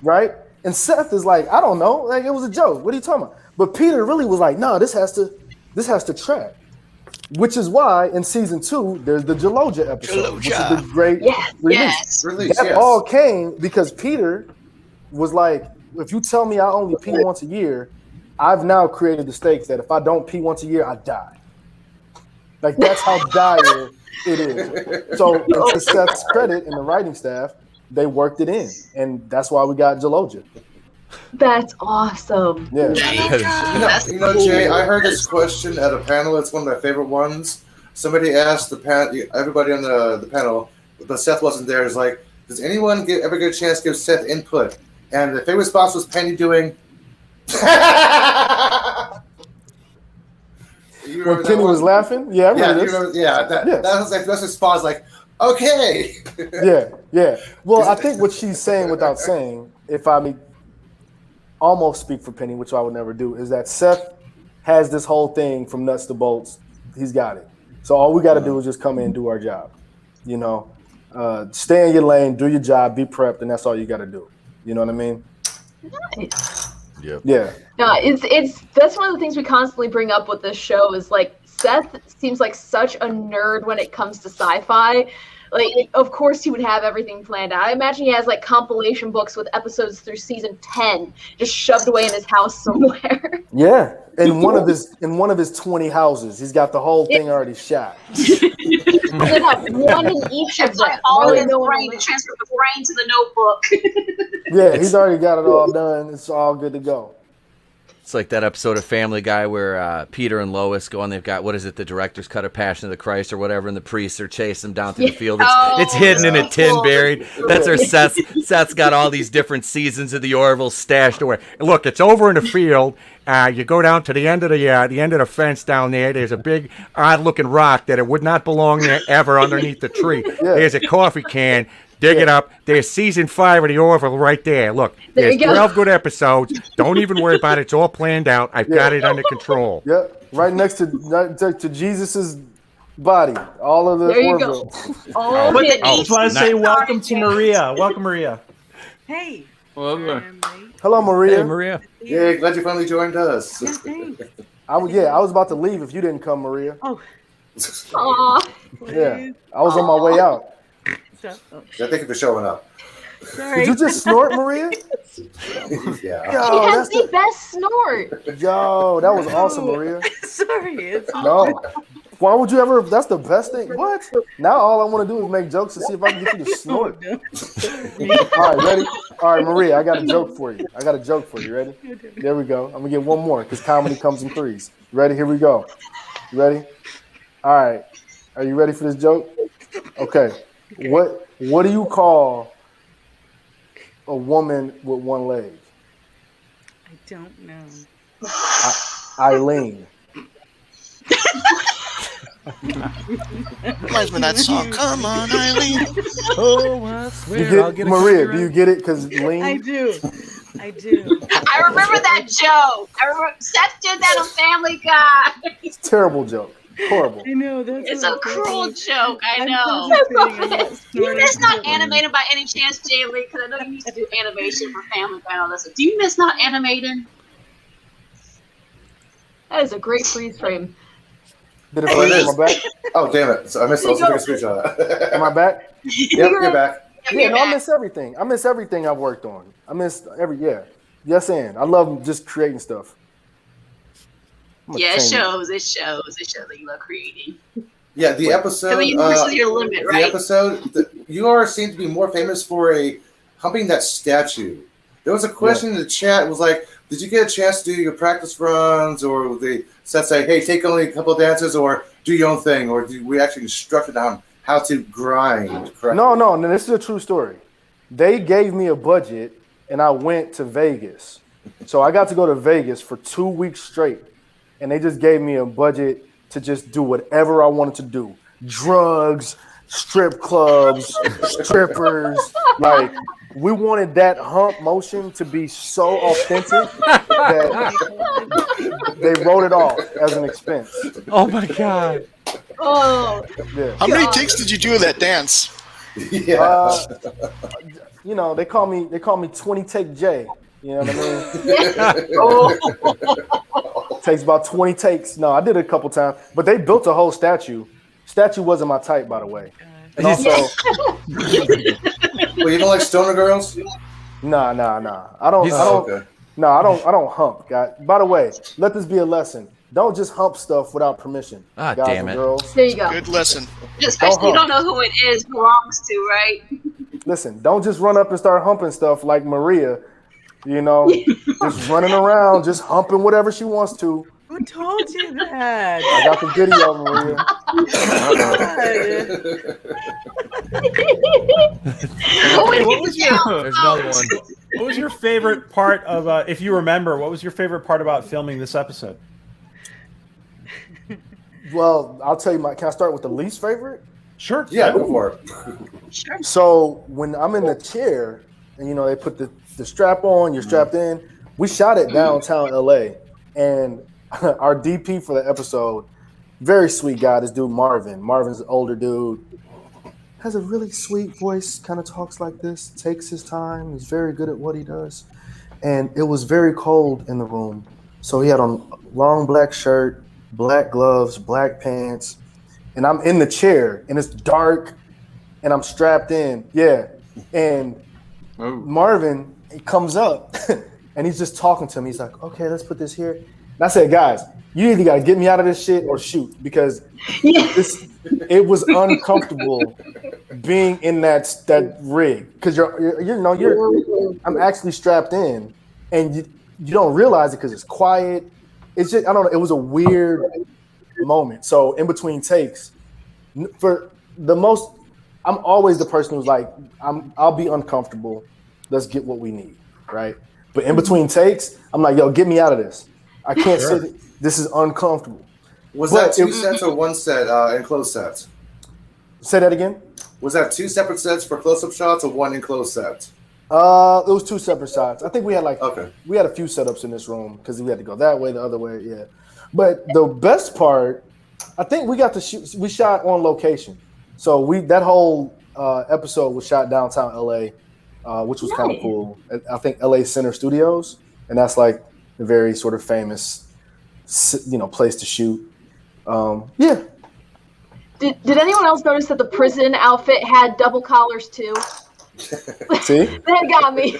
right? And Seth is like, I don't know, like it was a joke. What are you talking about? But Peter really was like, no, this has to track. Which is why in season 2 there's the Jaloja episode, which is the great release. That all came because Peter was like, if you tell me I only pee once a year, I've now created the stakes that if I don't pee once a year, I die. Like that's how dire it is. So to Seth's credit and the writing staff, they worked it in, and that's why we got Jaloja. That's awesome. Yeah. You know, Jay, I heard this question at a panel. It's one of my favorite ones. Somebody asked everybody on the panel, but Seth wasn't there. Is like, does anyone ever get a chance to give Seth input? And the favorite response was Penny doing. When Penny was laughing, yeah, I remember this. That's his response. Like, okay. Yeah. Well, I think what she's saying without saying, if I may almost speak for Penny, which I would never do, is that Seth has this whole thing from nuts to bolts. He's got it. So all we got to do is just come in and do our job. You know, stay in your lane, do your job, be prepped, and that's all you got to do. You know what I mean? Nice. Yep. Yeah. No, it's that's one of the things we constantly bring up with this show is like Seth seems like such a nerd when it comes to sci-fi. Like, of course he would have everything planned out. I imagine he has like compilation books with episodes through season 10 just shoved away in his house somewhere. Yeah. In one of his 20 houses. He's got the whole thing already shot. They got one in each of them. All his brain to transfer the brain to the notebook. Yeah, he's already got it all done. It's all good to go. It's like that episode of Family Guy where Peter and Lois go and they've got, what is it, the director's cut of Passion of the Christ or whatever, and the priests are chasing them down through the field. It's hidden in a tin buried. That's where Seth's got all these different seasons of the Orville stashed away. And look, it's over in the field. You go down to the end of the fence down there. There's a big, odd-looking rock that it would not belong there ever underneath the tree. There's a coffee can. Dig it up. There's season 5 of the Orville right there. Look, there's 12 good episodes. Don't even worry about it. It's all planned out. I've got it under control. Yep, right next to Jesus's body. All of the there you Orville. Go. I just want to say welcome to Maria. Welcome, Maria. Hey. Hello, Maria. Hey, Maria. Yeah, glad you finally joined us. Yeah, thanks. I was about to leave if you didn't come, Maria. Oh. Aw. Yeah, I was on my way out. Yeah, thank you for showing up. Sorry. Did you just snort, Maria? Yeah. Yo, He has the best snort. Yo, that was awesome, Maria. Sorry. It's No. Why would you ever? That's the best thing. What? Now all I want to do is make jokes to see if I can get you to snort. All right, ready? All right, Maria, I got a joke for you. Ready? There we go. I'm going to get one more because comedy comes in threes. Ready? Here we go. You ready? All right. Are you ready for this joke? Okay. What do you call a woman with one leg? I don't know. Eileen. Reminds me of that song. Come on, Eileen. Oh, I swear I'll get a Maria, do you get it? Because lean. I do. I remember that joke. I remember Seth did that on Family Guy. It's a terrible joke. Horrible. I know. It's a cruel joke. I know. You miss not animated by any chance, Jay Lee? Because I know you used to do animation for Family Guy and all this. Do you miss not animated? That is a great freeze frame. Did it freeze? Am I back? Oh, damn it. So I missed also take a screenshot of that. Am I back? Yep, you're back. Yeah, no, I miss everything. I miss everything I've worked on. I miss Yes, and I love just creating stuff. Yeah, it shows that you love creating. Yeah, the episode. So the universe is your limit, right? The episode. You are seem to be more famous for humping that statue. There was a question in the chat. It was like, did you get a chance to do your practice runs, or they said, say, hey, take only a couple of dances, or do your own thing, or did we actually instructed on how to grind? Correctly? No. This is a true story. They gave me a budget, and I went to Vegas. So I got to go to Vegas for 2 weeks straight, and they just gave me a budget to just do whatever I wanted to do. Drugs, strip clubs, strippers. Like, we wanted that hump motion to be so authentic that they wrote it off as an expense. Oh my God. Oh. Yeah. How many takes did you do of that dance? Yeah. They call me 20 take J. You know what I mean? Takes about 20 takes. No, I did it a couple times, but they built a whole statue. Statue wasn't my type, by the way. And also, well, you don't like stoner girls? Nah. I don't hump, guys. By the way, let this be a lesson. Don't just hump stuff without permission. Ah, guys damn and it. Girls. There you go. Good lesson. Especially you don't know who it is belongs to, right? Listen, don't just run up and start humping stuff like Maria, just running around, just humping whatever she wants to. Who told you that? I got the video, Maria. What was your? There's another one. What was your favorite part of? If you remember, what was your favorite part about filming this episode? Well, I'll tell you can I start with the least favorite? Sure. Yeah, go for it. Sure. So when I'm in the chair and they put the strap on, you're strapped in. We shot it downtown LA, and our DP for the episode, very sweet guy, this dude Marvin. Marvin's an older dude, has a really sweet voice, kind of talks like this, takes his time, he's very good at what he does. And it was very cold in the room. So he had on a long black shirt, black gloves, black pants, and I'm in the chair and it's dark and I'm strapped in. Yeah. And Marvin comes up and he's just talking to me. He's like, okay, let's put this here. And I said, guys, you either got to get me out of this shit or shoot, because it was uncomfortable being in that rig, because I'm actually strapped in and you don't realize it because it's quiet. It's just, I don't know. It was a weird moment. So in between takes, for the most, I'm always the person who's like, I'll be uncomfortable. Let's get what we need, right? But in between takes, I'm like, yo, get me out of this. I can't sit. This is uncomfortable. Was that two sets or one set enclosed sets? Say that again. Was that two separate sets for close-up shots or one enclosed set? It was two separate shots. I think we had we had a few setups in this room because we had to go that way, the other way, yeah. But the best part, I think we got to shoot. We shot on location, so that whole episode was shot downtown LA, which was kind of cool. I think LA Center Studios, and that's like a very sort of famous, place to shoot. Yeah. Did anyone else notice that the prison outfit had double collars too? See? That got me.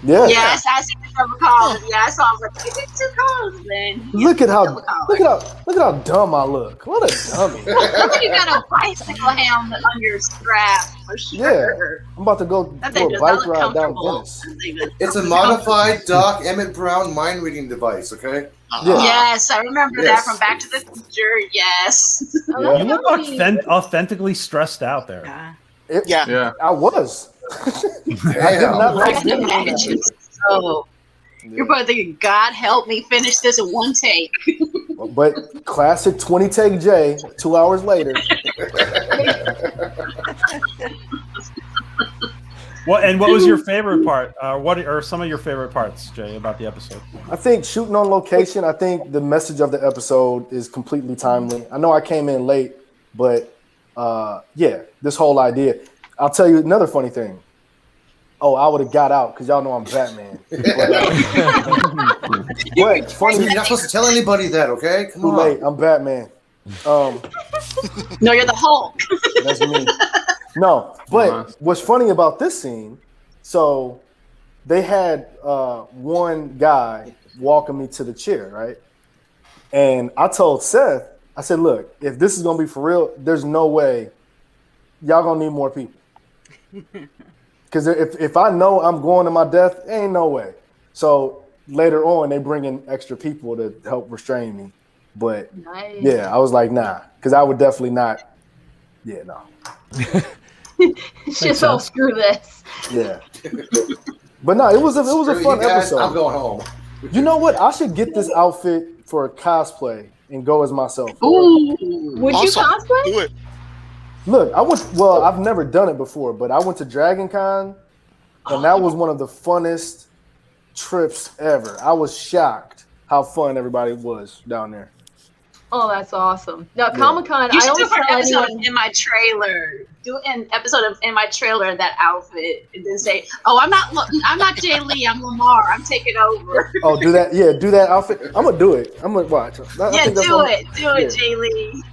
Yeah. Yes, I see the double collars. Yeah, I saw him like, it's two collars, man. Look at how dumb I look. What a dummy. You got a bicycle helmet on your strap for sure. Yeah. I'm about to go for a bike ride down Venice. It's a modified Doc Emmett Brown mind reading device, okay? Yeah. Yes, I remember that from Back to the Future. Yes. Yeah. You look authentically stressed out there. I was. I did not like I can imagine. So you're probably thinking, God help me finish this in one take. But classic 20 take J, 2 hours later. What was your favorite part? What are some of your favorite parts, Jay, about the episode? I think shooting on location, I think the message of the episode is completely timely. I know I came in late, but this whole idea. I'll tell you another funny thing. Oh, I would have got out because y'all know I'm Batman. But funny, you're not supposed to tell anybody that, okay? Come on. Too late. I'm Batman. No, you're the Hulk. That's me. No, but what's funny about this scene? So they had one guy walking me to the chair, right? And I told Seth, I said, "Look, if this is gonna be for real, there's no way y'all gonna need more people. Because if I know I'm going to my death, ain't no way." So later on, they bring in extra people to help restrain me. But yeah, I was like, nah, because I would definitely not. Yeah, no. It's just all screw this. Yeah. But no, it was a fun episode. I'm going home. You know what? I should get this outfit for a cosplay and go as myself. Ooh, would you Awesome. cosplay? Do it. Look, I've never done it before, but I went to Dragon Con, and that was one of the funnest trips ever. I was shocked how fun everybody was down there. Oh, that's awesome. Now, Comic-Con, You I should do always an tell episode anyone... of In My Trailer. Do an episode of In My Trailer in that outfit, and then say, "Oh, I'm not Jay Lee. I'm LaMARR. I'm taking over." Oh, do that? Yeah, do that outfit. I'm gonna do it. I'm gonna watch. Yeah, do it, Jay Lee.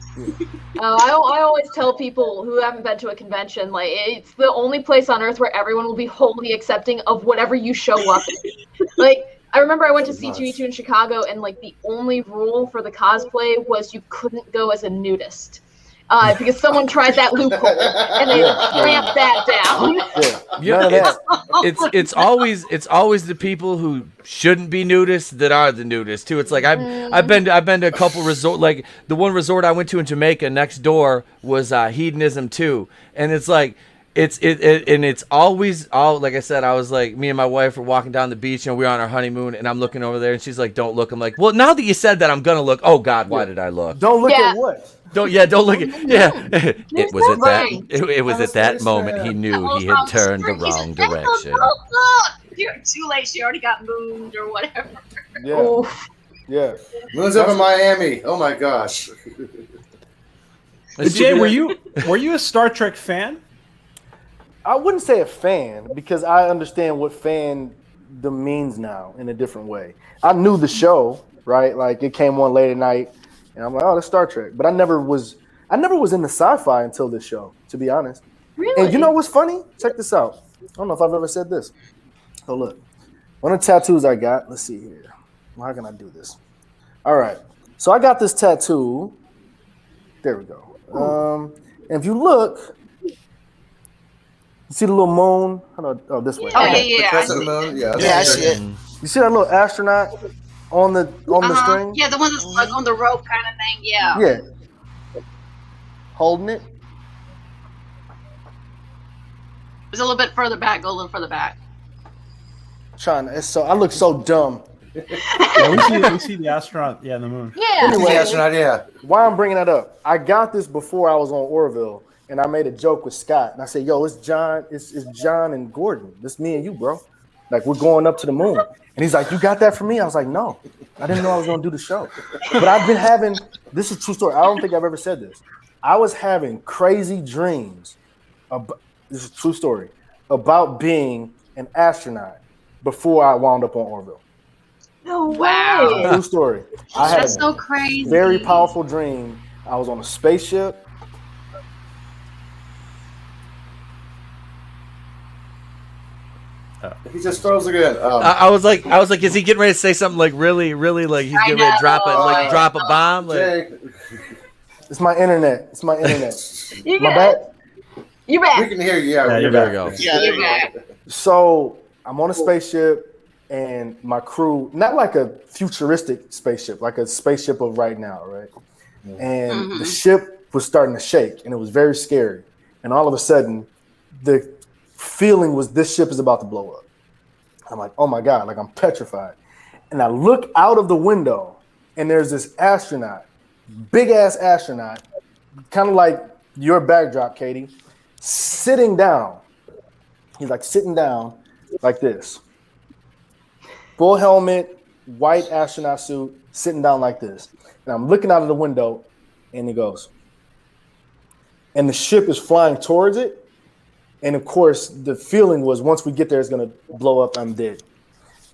I always tell people who haven't been to a convention, like, it's the only place on earth where everyone will be wholly accepting of whatever you show up in. Like, I remember I went to C2E2 in Chicago, and like the only rule for the cosplay was you couldn't go as a nudist. Because someone tried that loophole and they clamped that down. Yeah, it's always the people who shouldn't be nudists that are the nudists too. It's like I've been to a couple resort, like the one resort I went to in Jamaica next door was Hedonism 2, and it's like it's always all, like I said, I was like, me and my wife were walking down the beach and we were on our honeymoon, and I'm looking over there and she's like, "Don't look." I'm like, "Well, now that you said that, I'm gonna look." Oh God, why did I look? Don't look at what? Don't look at it was at that moment he knew he had turned the wrong direction. Look. You're too late. She already got mooned or whatever. Yeah. Oof. Yeah. Moon's over Miami. Oh my gosh. Jay, were you a Star Trek fan? I wouldn't say a fan, because I understand what fan means now in a different way. I knew the show, right? Like, it came on late at night, and I'm like, "Oh, that's Star Trek." But I never was into sci-fi until this show, to be honest. Really? And you know what's funny? Check this out. I don't know if I've ever said this. Oh, look. One of the tattoos I got, let's see here. How can I do this? All right. So I got this tattoo. There we go. And if you look, you see the little moon? Oh, this way. Oh, yeah. Crescent moon. Yeah, Yeah, I see it. You see that little astronaut on the string? Yeah, the one that's like on the rope kind of thing. Yeah. Yeah. Holding it. It's a little bit further back. Go a little further back. I look so dumb. Yeah, we see the astronaut. Yeah, the moon. Yeah. Anyway, astronaut. Yeah. Why I'm bringing that up? I got this before I was on Orville, and I made a joke with Scott, and I said, "Yo, it's John. It's John and Gordon. It's me and you, bro. Like, we're going up to the moon." And he's like, "You got that for me?" I was like, "No, I didn't know I was going to do the show." But I've been having, this is a true story. I don't think I've ever said this. I was having crazy dreams. This is a true story about being an astronaut before I wound up on Orville. No Wow. way. True story. I had That's a so crazy. very powerful dream. I was on a spaceship. He just froze again. I was like, is he getting ready to say something like really, like he's getting ready to drop a bomb? Like, Jay, It's my internet. You My got bad. it. You back. we can hear you. Yeah, you're there we go. Yeah, there you go. So I'm on a spaceship, and my crew, not like a futuristic spaceship, like a spaceship of right now, right? And the ship was starting to shake, and it was very scary. And all of a sudden, the feeling was this ship is about to blow up. I'm like, oh my God, like I'm petrified. And I look out of the window, and there's this astronaut, big ass astronaut, kind of like your backdrop, Katie, sitting down. He's like sitting down like this. Full helmet, white astronaut suit, sitting down like this. And I'm looking out of the window, and he goes. And the ship is flying towards it. And of course, the feeling was once we get there, it's going to blow up. I'm dead.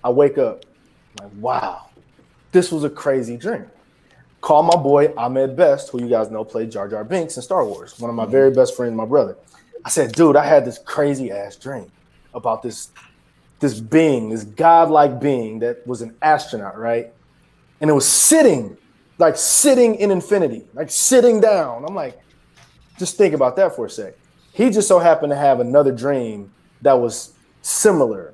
I wake up. I'm like, wow, this was a crazy dream. call my boy Ahmed Best, who you guys know played Jar Jar Binks in Star Wars, one of my very best friends, my brother. I said, dude, I had this crazy ass dream about this being, this godlike being that was an astronaut, right? And it was sitting in infinity, like sitting down. I'm like, just think about that for a sec. He just so happened to have another dream that was similar,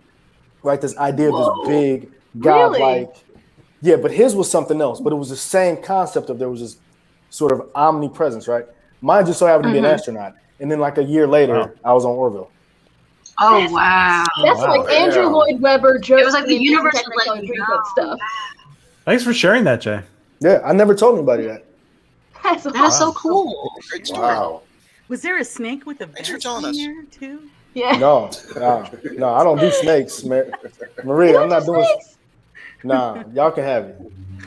right? This idea of this big godlike. Really? Yeah, but his was something else. But it was the same concept of there was this sort of omnipresence, right? Mine just so happened to be an astronaut. And then like a year later, I was on Orville. Oh wow! That's like Andrew Lloyd Webber. It was like the universe would let you know. Stuff. Thanks for sharing that, Jay. Yeah, I never told anybody that. That is so cool. Great story. Wow. Was there a snake with a Thanks for vest telling in us. there too? Yeah. No, I don't do snakes, man. Maria, I'm not doing. Nah, y'all can have it.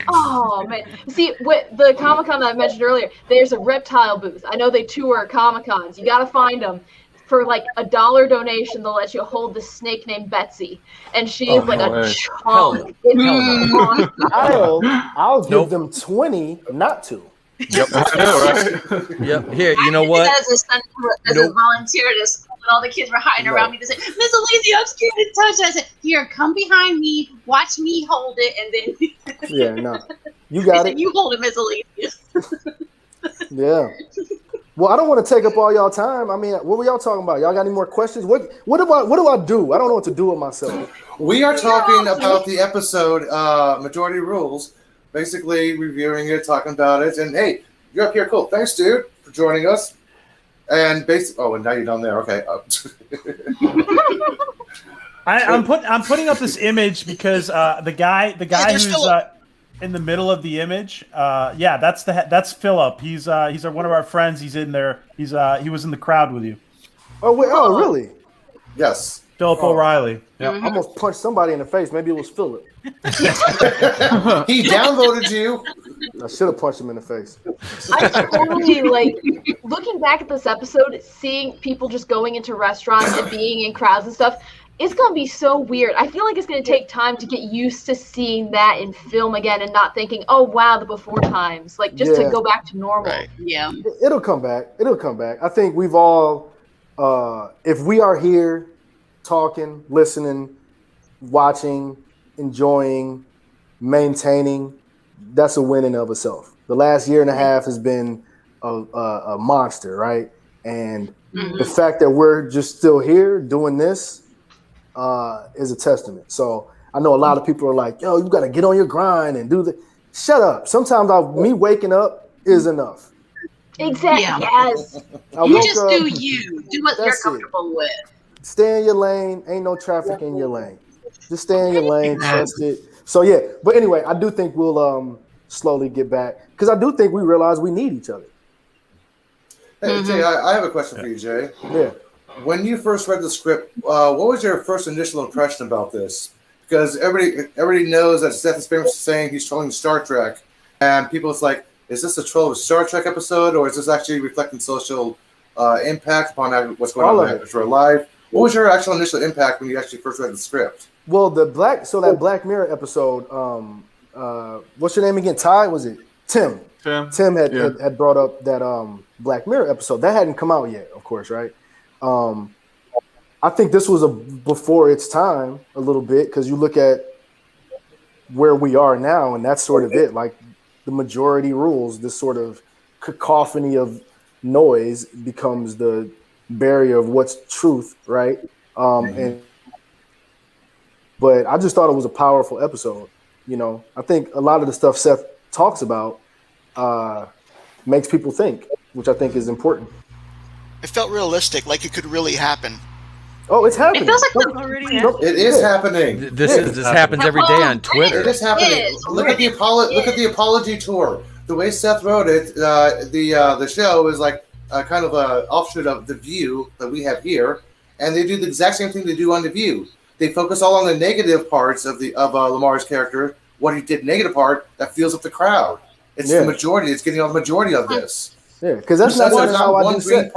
Oh man! See, what the Comic-Con that I mentioned earlier, there's a reptile booth. I know they tour Comic-Cons. You got to find them. For like $1 donation, they'll let you hold this snake named Betsy, and she is like a chunk. I'll give them 20 not to. Yep, I know, right? Yep. Here, you know what? As a volunteer, when all the kids were hiding around me, to say, "Miss Elysia, I'm scared to touch it." I said, "Here, come behind me, watch me hold it, and then." Yeah, no, you got it. You hold it, Miss Elysia. Yeah. Well, I don't want to take up all y'all time. I mean, what were y'all talking about? Y'all got any more questions? What do I do? I don't know what to do with myself. We are talking about the episode Majority Rules, basically reviewing it, talking about it, and hey, you're up here, cool. Thanks, dude, for joining us. And and now you're down there. Okay. I'm putting up this image because the guy who's in the middle of the image, that's Philip. He's one of our friends. He's in there. He was in the crowd with you. Oh wait, oh really? Yes. Philip O'Reilly. Yeah. I almost punched somebody in the face. Maybe it was Philip. He downvoted you. I should have punched him in the face. I totally looking back at this episode, seeing people just going into restaurants and being in crowds and stuff. It's going to be so weird. I feel like it's going to take time to get used to seeing that in film again and not thinking, oh, wow, the before times. Like, just to go back to normal. Right. Yeah. It'll come back. I think we've all, if we are here talking, listening, watching, enjoying, maintaining, that's a win in of itself. The last year and a half has been a monster, right? And the fact that we're just still here doing this, is a testament. So I know a lot of people are like, yo, you got to get on your grind and do the. Shut up. Sometimes me waking up is enough. Exactly. Yeah. Yes. You just do you. Do what you're comfortable with. Stay in your lane. Ain't no traffic in your lane. Just stay in your lane. Trust it. So yeah. But anyway, I do think we'll slowly get back because I do think we realize we need each other. Hey, Jay, I have a question for you, Jay. Yeah. When you first read the script, what was your first initial impression about this? Because everybody knows that Seth is famous for saying he's trolling Star Trek, and people's like, is this a troll of a Star Trek episode, or is this actually reflecting social impact upon what's going on in real life? What was your actual initial impact when you actually first read the script? Well, that Black Mirror episode, what's your name again? Ty? Was it Tim? Tim had brought up that Black Mirror episode that hadn't come out yet, of course, right? I think this was before its time a little bit because you look at where we are now, and that's sort of it. Like the majority rules, this sort of cacophony of noise becomes the barrier of what's truth, right? But I just thought it was a powerful episode. You know, I think a lot of the stuff Seth talks about makes people think, which I think is important. It felt realistic, like it could really happen. Oh, it's happening. It feels like it is happening. This happens every day on Twitter. It is happening. Look at the apology tour. The way Seth wrote it, the show is like kind of an offshoot of The View that we have here, and they do the exact same thing they do on The View. They focus all on the negative parts of LaMARR's character. What he did negative part that feels up the crowd. It's the majority. It's getting all the majority of this. Yeah, because that's not how I do sex.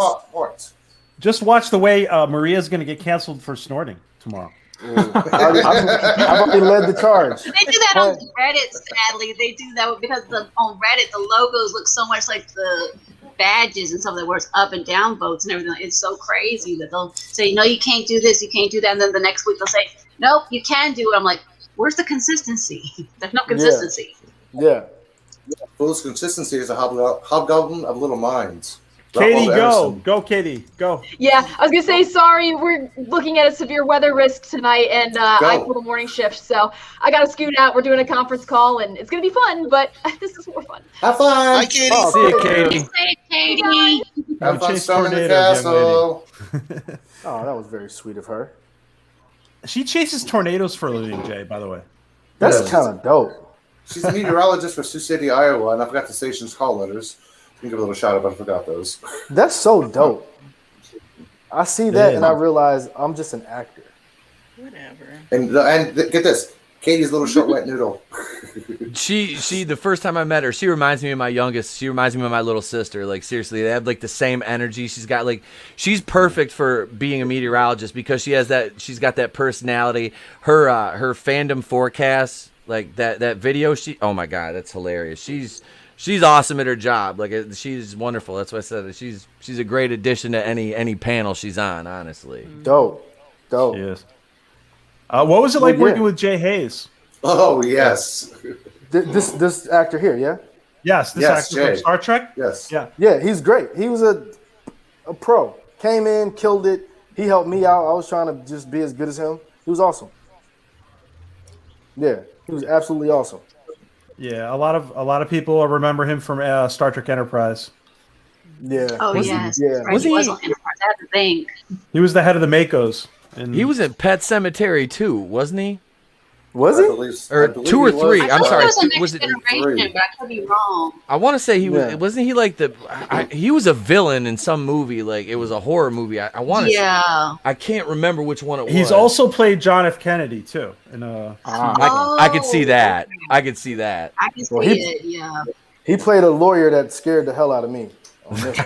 Just watch the way Maria's going to get canceled for snorting tomorrow. I've already led the charge. They do that on Reddit, sadly. They do that because on Reddit, the logos look so much like the badges and something where it's up and down votes and everything. It's so crazy that they'll say, no, you can't do this, you can't do that. And then the next week they'll say, nope, you can do it. I'm like, where's the consistency? There's no consistency. Yeah. Fullest consistency is a hobgoblin of little minds. Katie, Ralph go. Go, Katie. Go. Yeah, I was going to say, sorry, we're looking at a severe weather risk tonight, and I pulled a morning shift, so I got to scoot out. We're doing a conference call, and it's going to be fun, but this is more fun. Have fun. Hi, Katie. Oh, See you, Katie. Hey, Katie. Have fun chase storming the tornadoes, young castle. Oh, that was very sweet of her. She chases tornadoes for a living, Jay, by the way. That's Yes. kind of dope. She's a meteorologist for Sioux City, Iowa, and I forgot the station's call letters. You can give a little shout out, but I forgot those. That's so dope. I see that and I realize I'm just an actor. Whatever. And get this, Katie's little short wet noodle. She the first time I met her, she reminds me of my youngest. She reminds me of my little sister. Like, seriously, they have like the same energy. She's perfect for being a meteorologist because she's got that personality. Her fandom forecast, like that video, oh my God, that's hilarious. She's awesome at her job. Like, she's wonderful. That's why I said that she's a great addition to any panel she's on, honestly. Dope. Yes. What was it like working with Jay Hayes? Oh, yes. This actor here, yeah? Yes, this actor Jay. from Star Trek? Yes. Yeah. Yeah, he's great. He was a pro. Came in, killed it. He helped me out. I was trying to just be as good as him. He was awesome. Yeah, he was absolutely awesome. Yeah, a lot of people remember him from Star Trek Enterprise. Yeah. Oh, Was yes. he- yeah. Right. Was He he- was on Enterprise. I had to think. He was the head of the Makos. And He was in Pet Cemetery too, wasn't he? Was I he? believe- I Or believe two or he was. three. I I'm thought sorry. it was the Was next it generation, three? but I could be wrong. I want to say he was. Yeah. Wasn't he like he was a villain in some movie? Like, it was a horror movie. I want to. Yeah. I can't remember which one it was. He's also played John F. Kennedy too. In I could see that. I could see that. I can see Well, it, yeah. He played a lawyer that scared the hell out of me. on this.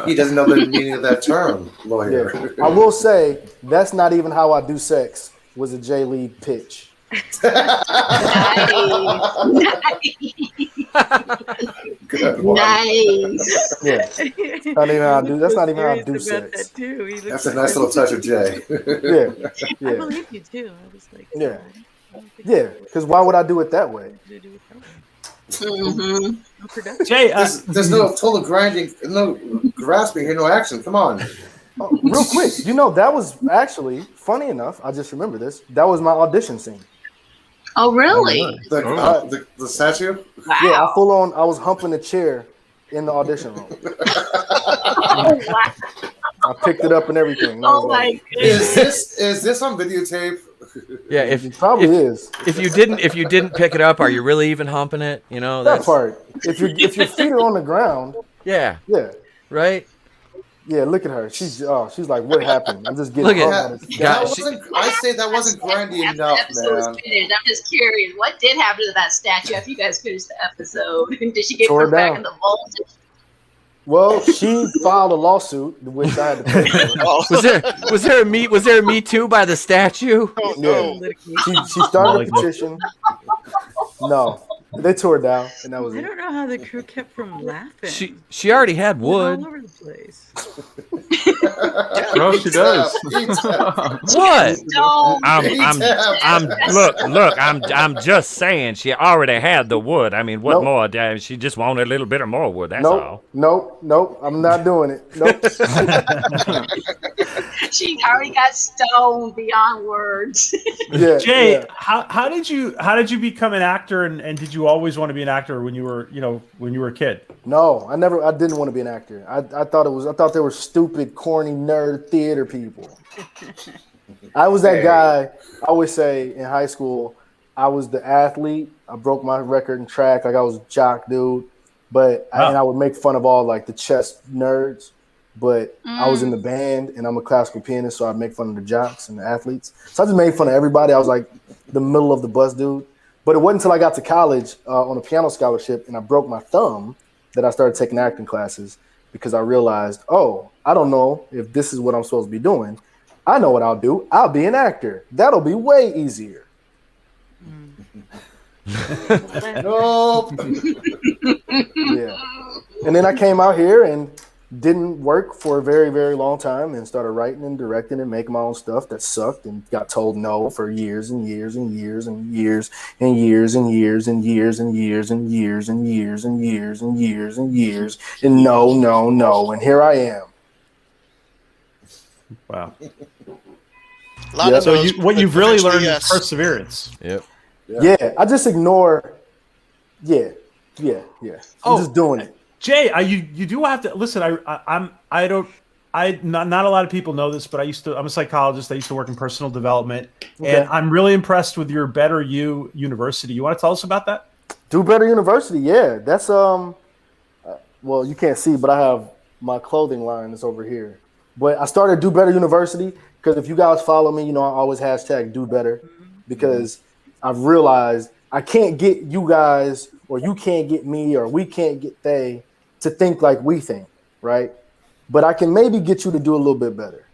He doesn't know the meaning of that term, lawyer. Yeah. I will say that's not even how I do sex. Was a J Lee pitch. Good one. Nice. Yeah. Not even how I do. That's not even how I do Serious about sex. that too. He That's looks a nice little touch of Jay. Yeah. I Yeah. believe you too. I was like, Yeah. I don't think Yeah. Because why would I do it that way? to do with that. Mm-hmm. No production. Jay, There's no total grinding, no grasping here, no action. Come on. Oh, real quick, that was actually funny enough. I just remember this. That was my audition scene. Oh, really? The statue? Wow. Yeah, I was humping a chair in the audition room. Oh, wow. I picked it up and everything. And I was Oh, like, my goodness. Is this on videotape? Yeah. it probably is. If you didn't pick it up, are you really even humping it? You know That part. If your feet are on the ground, Yeah. yeah. Right. Yeah, look at her. She's like, what happened? I'm just getting Look at- hung on this- God, That wasn't, I say that wasn't grindy After the enough, episode was man. finished, I'm just curious. What did happen to that statue after you guys finished the episode? Did she get Tore put it back down. in the vault? Well, she filed a lawsuit, which I had to pay for. Was there a Me Too by the statue? Yeah. She started a petition. No, they tore it down, and that was I it. don't know how the crew kept from laughing. She already had It was wood. all over the place. No, she does. What? Don't. I'm just saying she already had the wood. I mean, what Nope. more? She just wanted a little bit of more wood. That's all. Nope. I'm not doing it. Nope. She already got stoned beyond words. Yeah, Jay, yeah. how did you become an actor, and did you always want to be an actor when you were a kid? No, I didn't want to be an actor. I thought they were stupid, corny, nerd theater people. I was that guy. I always say in high school, I was the athlete. I broke my record in track. Like, I was a jock dude, but I would make fun of all like the chess nerds. But I was in the band, and I'm a classical pianist, so I'd make fun of the jocks and the athletes. So I just made fun of everybody. I was like the middle of the bus dude. But it wasn't until I got to college on a piano scholarship and I broke my thumb that I started taking acting classes, because I realized, I don't know if this is what I'm supposed to be doing. I know what I'll do. I'll be an actor. That'll be way easier. Nope. Yeah. And then I came out here and didn't work for a very, very long time and started writing and directing and making my own stuff that sucked and got told no for years and years and years and years and years and years and years and years and years and years and years and years and years and no, no, no. And here I am. Wow. A lot of So no's, what but you've really eventually learned yes. is perseverance. Yep. Yeah, I just ignore. Yeah. I'm just doing it. Jay, you do have to listen. Not a lot of people know this, but I'm a psychologist. I used to work in personal development, and I'm really impressed with your Better You University. You want to tell us about that? Do Better University, yeah. That's well, you can't see, but I have my clothing line that's over here. But I started Do Better University because if you guys follow me, you know I always hashtag Do Better because I've realized I can't get you guys or you can't get me or we can't get they to think like we think, right? But I can maybe get you to do a little bit better,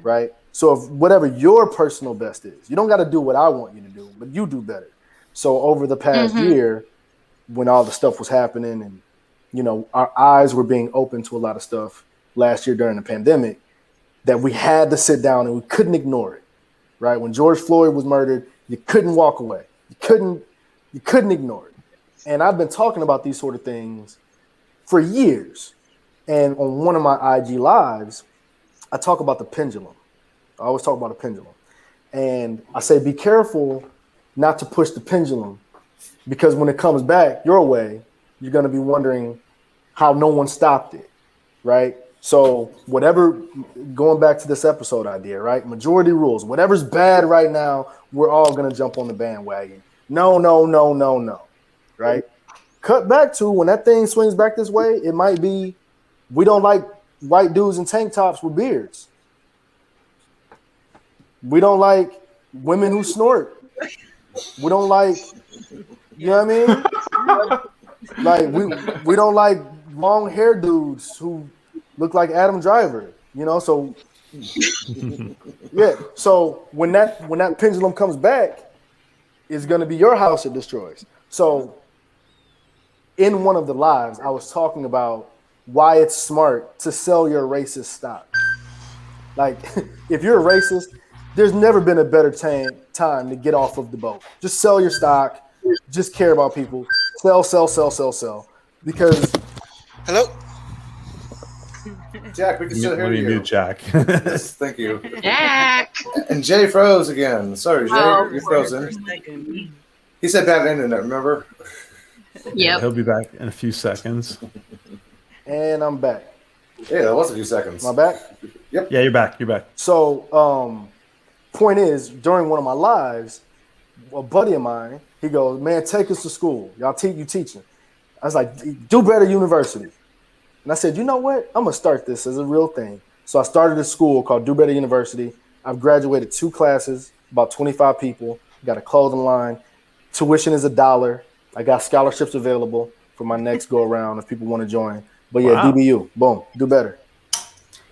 right? So if whatever your personal best is, you don't got to do what I want you to do, but you do better. So over the past year, when all the stuff was happening and, you know, our eyes were being open to a lot of stuff last year during the pandemic, that we had to sit down and we couldn't ignore it, right? When George Floyd was murdered, you couldn't walk away. You couldn't ignore it. And I've been talking about these sort of things for years. And on one of my IG lives, I talk about the pendulum. I always talk about a pendulum. And I say, be careful not to push the pendulum because when it comes back your way, you're going to be wondering how no one stopped it, right? So whatever, going back to this episode idea, right? Majority rules. Whatever's bad right now, we're all going to jump on the bandwagon. No, right? Cut back to when that thing swings back this way, it might be we don't like white dudes in tank tops with beards. We don't like women who snort. We don't like, you know what I mean? Like we don't like long hair dudes who look like Adam Driver, you know? So yeah. So when that pendulum comes back, it's gonna be your house it destroys. So in one of the lives, I was talking about why it's smart to sell your racist stock. Like, if you're a racist, there's never been a better time to get off of the boat. Just sell your stock. Just care about people. Sell. Because Hello? Jack, we can still hear Let me you. mute Jack. Yes, thank you. Jack. And Jay froze again. Sorry, Jay, Oh, you're frozen. He said bad internet, remember? Yep. He'll be back in a few seconds. and I'm back. Yeah, that was a few seconds. Am I back? Yeah, you're back. So, point is, during one of my lives, a buddy of mine, he goes, "Man, take us to school. You teaching." I was like, "Do Better University." And I said, "You know what? I'm gonna start this as a real thing." So I started a school called Do Better University. I've graduated 2 classes, about 25 people. Got a clothing line. Tuition is $1. I got scholarships available for my next go around if people want to join. But yeah, Wow. DBU, boom, do better.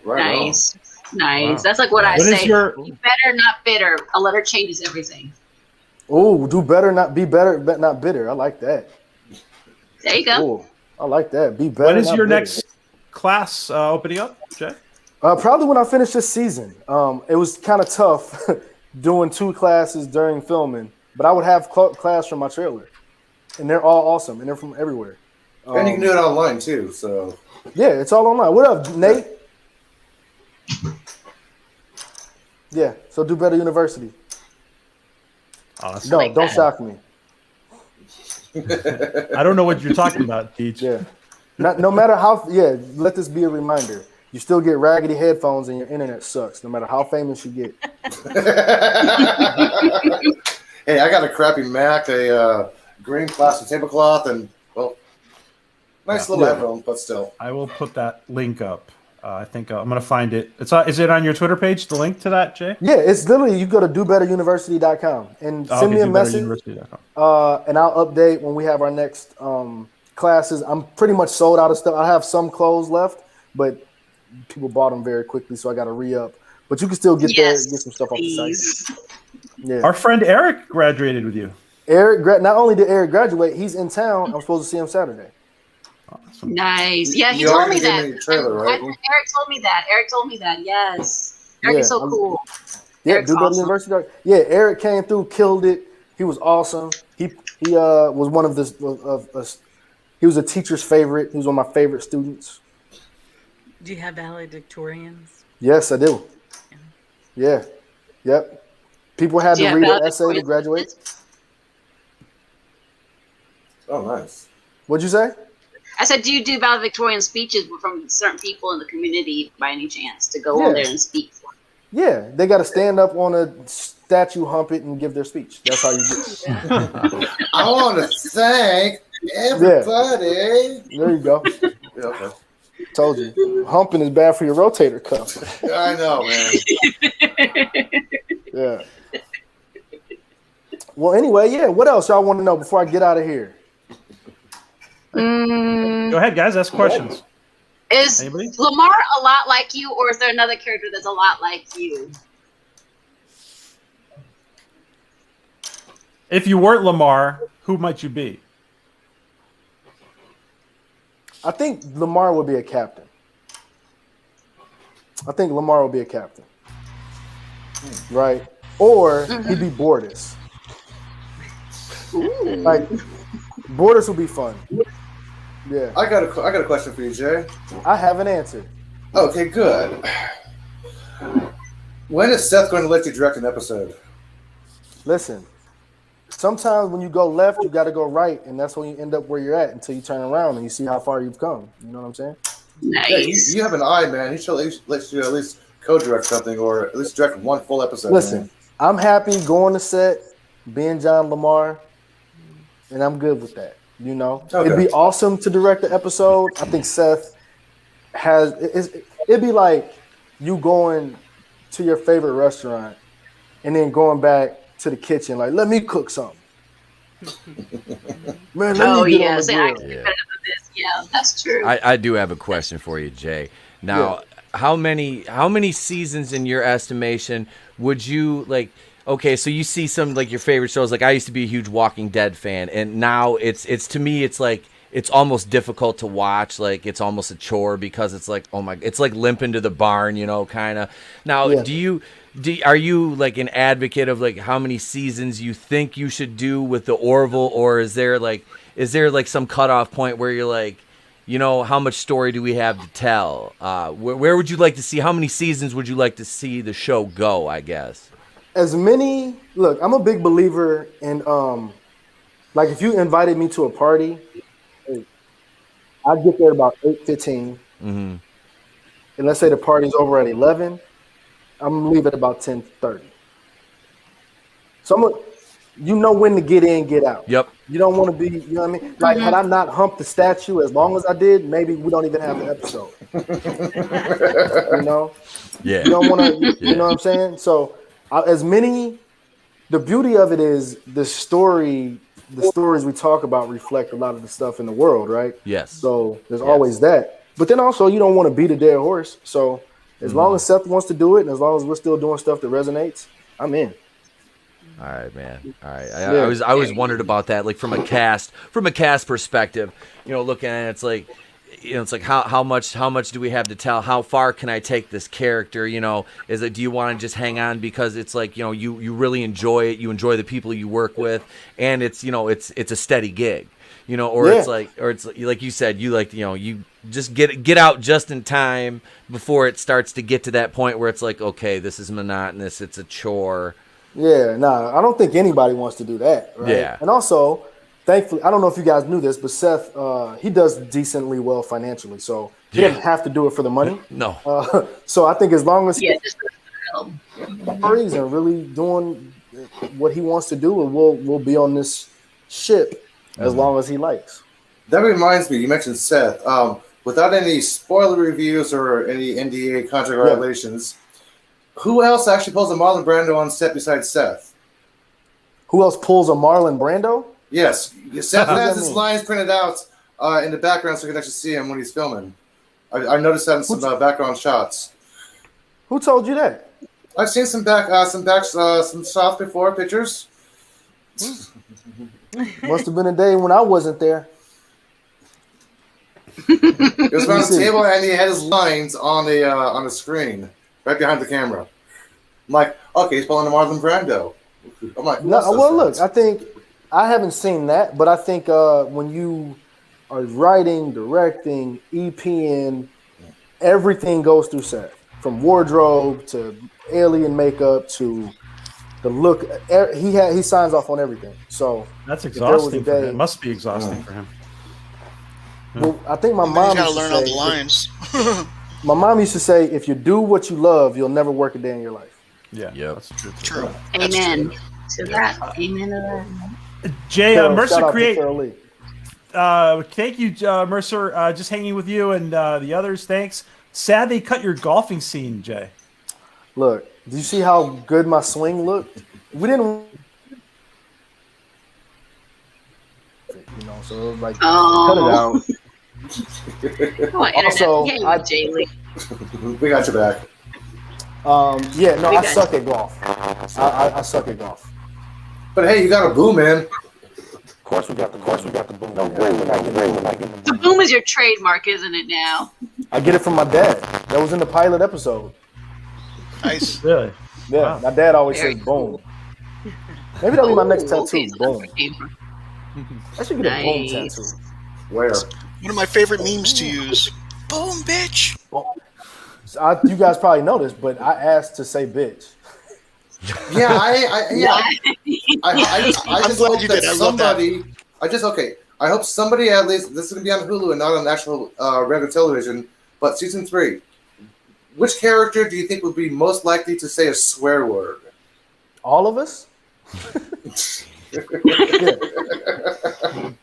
Right on. Nice. Wow. That's like what I What is say. your- Be better, not bitter. A letter changes everything. Oh, do better, not be better, but not bitter. I like that. There you go. Ooh, I like that. Be better. When is not your bitter. next class opening up, Jay? Probably when I finish this season. It was kind of tough doing 2 classes during filming, but I would have class from my trailer, and they're all awesome, and they're from everywhere. And you can do it online too, so. Yeah, it's all online. What up, Nate? Yeah, so Do Better University. Awesome. No, like don't that. shock me. I don't know what you're talking about, Teach. Yeah. No matter how, let this be a reminder. You still get raggedy headphones and your internet sucks, no matter how famous you get. Hey, I got a crappy Mac, a green plastic tablecloth, and, well, nice little headphone, but still. I will put that link up. I think I'm going to find it. Is it on your Twitter page, the link to that, Jay? Yeah, it's literally, you go to dobetteruniversity.com and send me a message, and I'll update when we have our next classes. I'm pretty much sold out of stuff. I have some clothes left, but people bought them very quickly, so I got to re-up. But you can still get there, Yes, get some stuff off the please. site. Yeah. Our friend Eric graduated with you. Not only did Eric graduate, he's in town. I'm supposed to see him Saturday. Awesome. Nice. Yeah, he You told already me gave that. me your trailer, right? Eric told me that. Eric told me that. Yes. Eric is so cool. Yeah, Eric's Duke awesome. University. Yeah, Eric came through, killed it. He was awesome. He was one of this he was a teacher's favorite. He was one of my favorite students. Do you have valedictorians? Yes, I do. Yeah. Yep. People had Do you to have read an essay to valedictorian graduate. Oh, nice. What'd you say? I said, do you do valedictorian speeches from certain people in the community by any chance to go on there and speak for? Yeah, they got to stand up on a statue, hump it, and give their speech. That's how you do it. I want to thank everybody. There you go. Yeah, okay. Told you. Humping is bad for your rotator cuff. I know, man. Yeah. Well, anyway, yeah. What else y'all want to know before I get out of here? Go ahead, guys. Ask questions. Is Anybody? LaMARR a lot like you, or is there another character that's a lot like you? If you weren't LaMARR, who might you be? I think LaMARR would be a captain. Right? Or he'd be Bortus. Like, Bortus would be fun. Yeah. I got a question for you, Jay. I have an answer. Okay, good. When is Seth going to let you direct an episode? Listen, sometimes when you go left, you got to go right, and that's when you end up where you're at until you turn around and you see how far you've come. You know what I'm saying? Nice. Yeah, you have an eye, man. He should let you at least co-direct something, or at least direct one full episode. Listen, man. I'm happy going to set, being John LaMARR, and I'm good with that. You know, It'd be awesome to direct the episode. I think Seth it'd be like you going to your favorite restaurant and then going back to the kitchen, like, let me cook something. Man, let me get on the grill. Yeah, that's true. I do have a question for you, Jay. Now, how many seasons in your estimation would you like? Okay, so you see some like your favorite shows. Like I used to be a huge Walking Dead fan, and now it's to me it's like it's almost difficult to watch. Like it's almost a chore because it's like it's like limping to the barn, you know, kind of. Now, are you like an advocate of like how many seasons you think you should do with the Orville, or is there like some cutoff point where you're like, you know, how much story do we have to tell? Where would you like to see? How many seasons would you like to see the show go? I guess. As many. Look, I'm a big believer in like if you invited me to a party, I'd get there about 8:15, and let's say the party's over at 11. I'm gonna leave at about 10:30. So you know when to get in, get out. Yep. You don't want to be, you know what I mean? Like had I not humped the statue as long as I did, maybe we don't even have the episode. You know? Yeah. You don't want to. You know what I'm saying? So as many. The beauty of it is the stories we talk about reflect a lot of the stuff in the world, right? Yes. So there's always that. But then also you don't want to beat a dead horse. So as long as Seth wants to do it, and as long as we're still doing stuff that resonates, I'm in. All right, man. All right. I was wondered about that, like from a cast perspective. You know, looking at it, it's like, you know, it's like how much do we have to tell? How far can I take this character? You know, is it, do you want to just hang on because it's like, you know, you really enjoy it, you enjoy the people you work with, and it's, you know, it's a steady gig, you know, or it's like you said, you like, you know, you just get out just in time before it starts to get to that point where it's like, okay, this is monotonous, it's a chore. Yeah, nah, I don't think anybody wants to do that, right? Yeah. And also, thankfully, I don't know if you guys knew this, but Seth, he does decently well financially, so he doesn't have to do it for the money. No. So I think as long as just reason really doing what he wants to do, we'll be on this ship as long as he likes. That reminds me, you mentioned Seth. Without any spoiler reviews or any NDA contract violations, who else actually pulls a Marlon Brando on set besides Seth? Who else pulls a Marlon Brando? Yes, Seth has his lines printed out in the background so you can actually see him when he's filming. I noticed that in some background shots. Who told you that? I've seen some South before pictures. Must have been a day when I wasn't there. It was on the table, and he had his lines on the screen, right behind the camera. I'm like, okay, he's pulling a Marlon Brando. I'm like, look, I think I haven't seen that, but I think when you are writing, directing, EPing, everything goes through Seth, from wardrobe to alien makeup to the look. He signs off on everything. So that's exhausting for him. It must be exhausting for him. Well, I think my mom got to learn all the lines. My mom used to say, if you do what you love, you'll never work a day in your life. Yeah, that's true. Amen to that. Amen to that. Jay, Mercer Create. Thank you, Mercer. Just hanging with you and the others. Thanks. Sad they cut your golfing scene, Jay. Look, do you see how good my swing looked? We didn't, so it was like cut it out. Also, we got your back. I suck at golf. I suck at golf. But hey, you got a boom, man. Of course we got the boom. The boom is your trademark, isn't it now? I get it from my dad. That was in the pilot episode. Nice. Really? Yeah, wow. My dad always says boom. Maybe that'll be my next tattoo. Boom. I should get a boom tattoo. Where? One of my favorite memes to use. Boom, bitch. You guys probably know this, but I asked to say bitch. Yeah, I just hope that somebody. I hope somebody at least. This is gonna be on Hulu and not on actual regular television. But season 3, which character do you think would be most likely to say a swear word? All of us.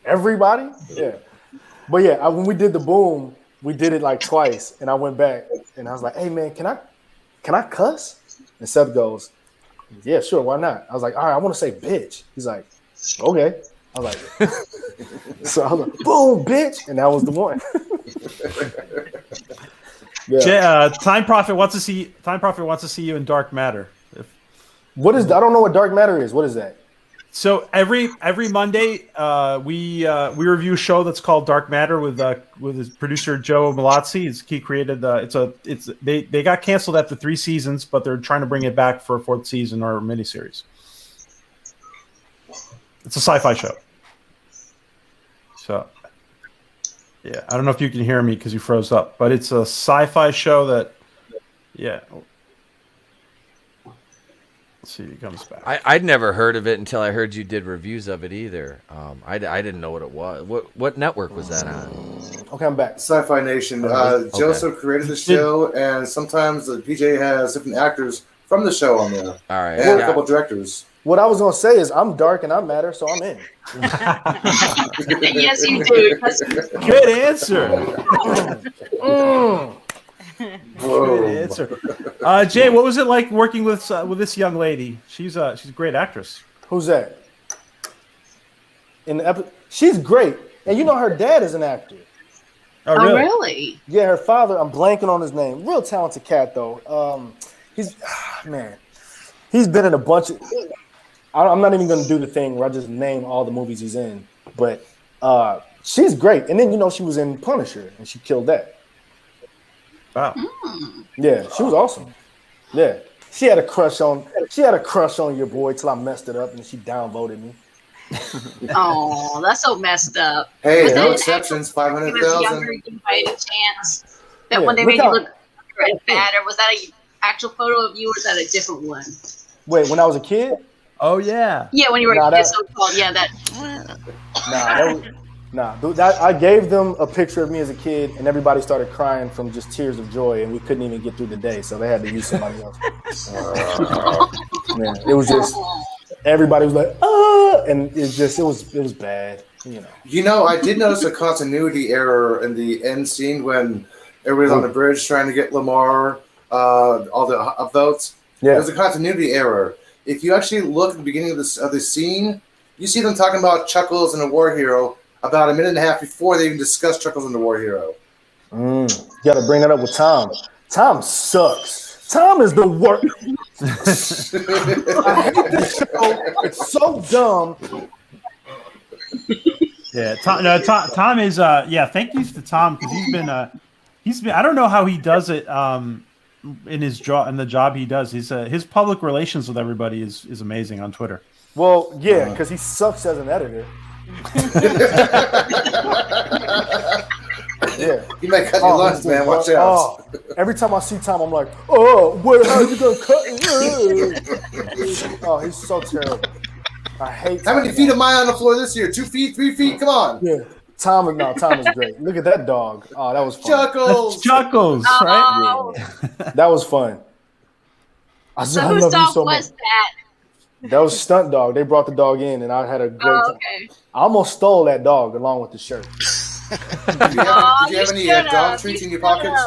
Everybody. Yeah. But yeah, when we did the boom, we did it like twice, and I went back and I was like, "Hey man, can I cuss?" And Seth goes, "Yeah, sure, why not?" I was like, "All right, I want to say bitch." He's like, "Okay." I was like, so I was like, "Boom, bitch," and that was the one. Yeah. Time Prophet wants to see you in Dark Matter. What is? I don't know what Dark Matter is. What is that? So every Monday, we review a show that's called Dark Matter with his producer Joe Malazzi. He created they got canceled after 3 seasons, but they're trying to bring it back for a 4th season or a miniseries. It's a sci-fi show. So yeah, I don't know if you can hear me because you froze up, but it's a sci-fi show that Let's see, he comes back. I'd never heard of it until I heard you did reviews of it either. I didn't know what it was. What network was that on? Okay, I'm back. Sci-Fi Nation. Joseph created the show, and sometimes the PJ has different actors from the show on there. All right. And a couple directors. What I was going to say is I'm dark and I matter, so I'm in. Yes, you do. Good answer. Good answer. Jay, what was it like working with this young lady? She's a great actress. Who's that? She's great, and you know her dad is an actor. Oh, really? Yeah, her father. I'm blanking on his name. Real talented cat though. He's been in a bunch of. I'm not even going to do the thing where I just name all the movies he's in, but she's great. And then she was in Punisher, and she killed that. Wow. Yeah, she was awesome. Yeah, she had a crush on your boy till I messed it up, and she downvoted me. Oh, that's so messed up. Hey, no exceptions. 500,000. Younger, you by any chance that when they made you look bad, or was that an actual photo of you, or was that a different one? Wait, when I was a kid? Oh yeah. Yeah, when you were a kid, so-called. Yeah, that. I gave them a picture of me as a kid, and everybody started crying from just tears of joy, and we couldn't even get through the day, so they had to use somebody else. It was just everybody was like, and it was bad. I did notice a continuity error in the end scene when everybody's on the bridge trying to get LaMARR all the upvotes. Yeah, there's a continuity error. If you actually look at the beginning of the scene, you see them talking about Chuckles and the War Hero about a minute and a half before they even discuss Chuckles and the War Hero. You got to bring that up with Tom. Tom sucks. Tom is the worst. I hate this show. It's so dumb. Yeah, Tom is. Thank you to Tom because he's been. I don't know how he does it. In his job, in the job he does, his public relations with everybody is amazing on Twitter. Well, yeah, because he sucks as an editor. Yeah, you might cut your lines, man. Watch out. Oh, every time I see Tom, I'm like, oh, how are you gonna cut it? Oh, he's so terrible. I hate. How many feet am I on the floor this year? 2 feet, 3 feet? Come on. Yeah, Tom is great. Look at that dog. Oh, that was fun. Chuckles. That's Chuckles, right? Yeah. That was fun. So whose dog was that? That was Stunt Dog. They brought the dog in, and I had a great time. Okay. I almost stole that dog along with the shirt. Did you have any dog treats in your pockets?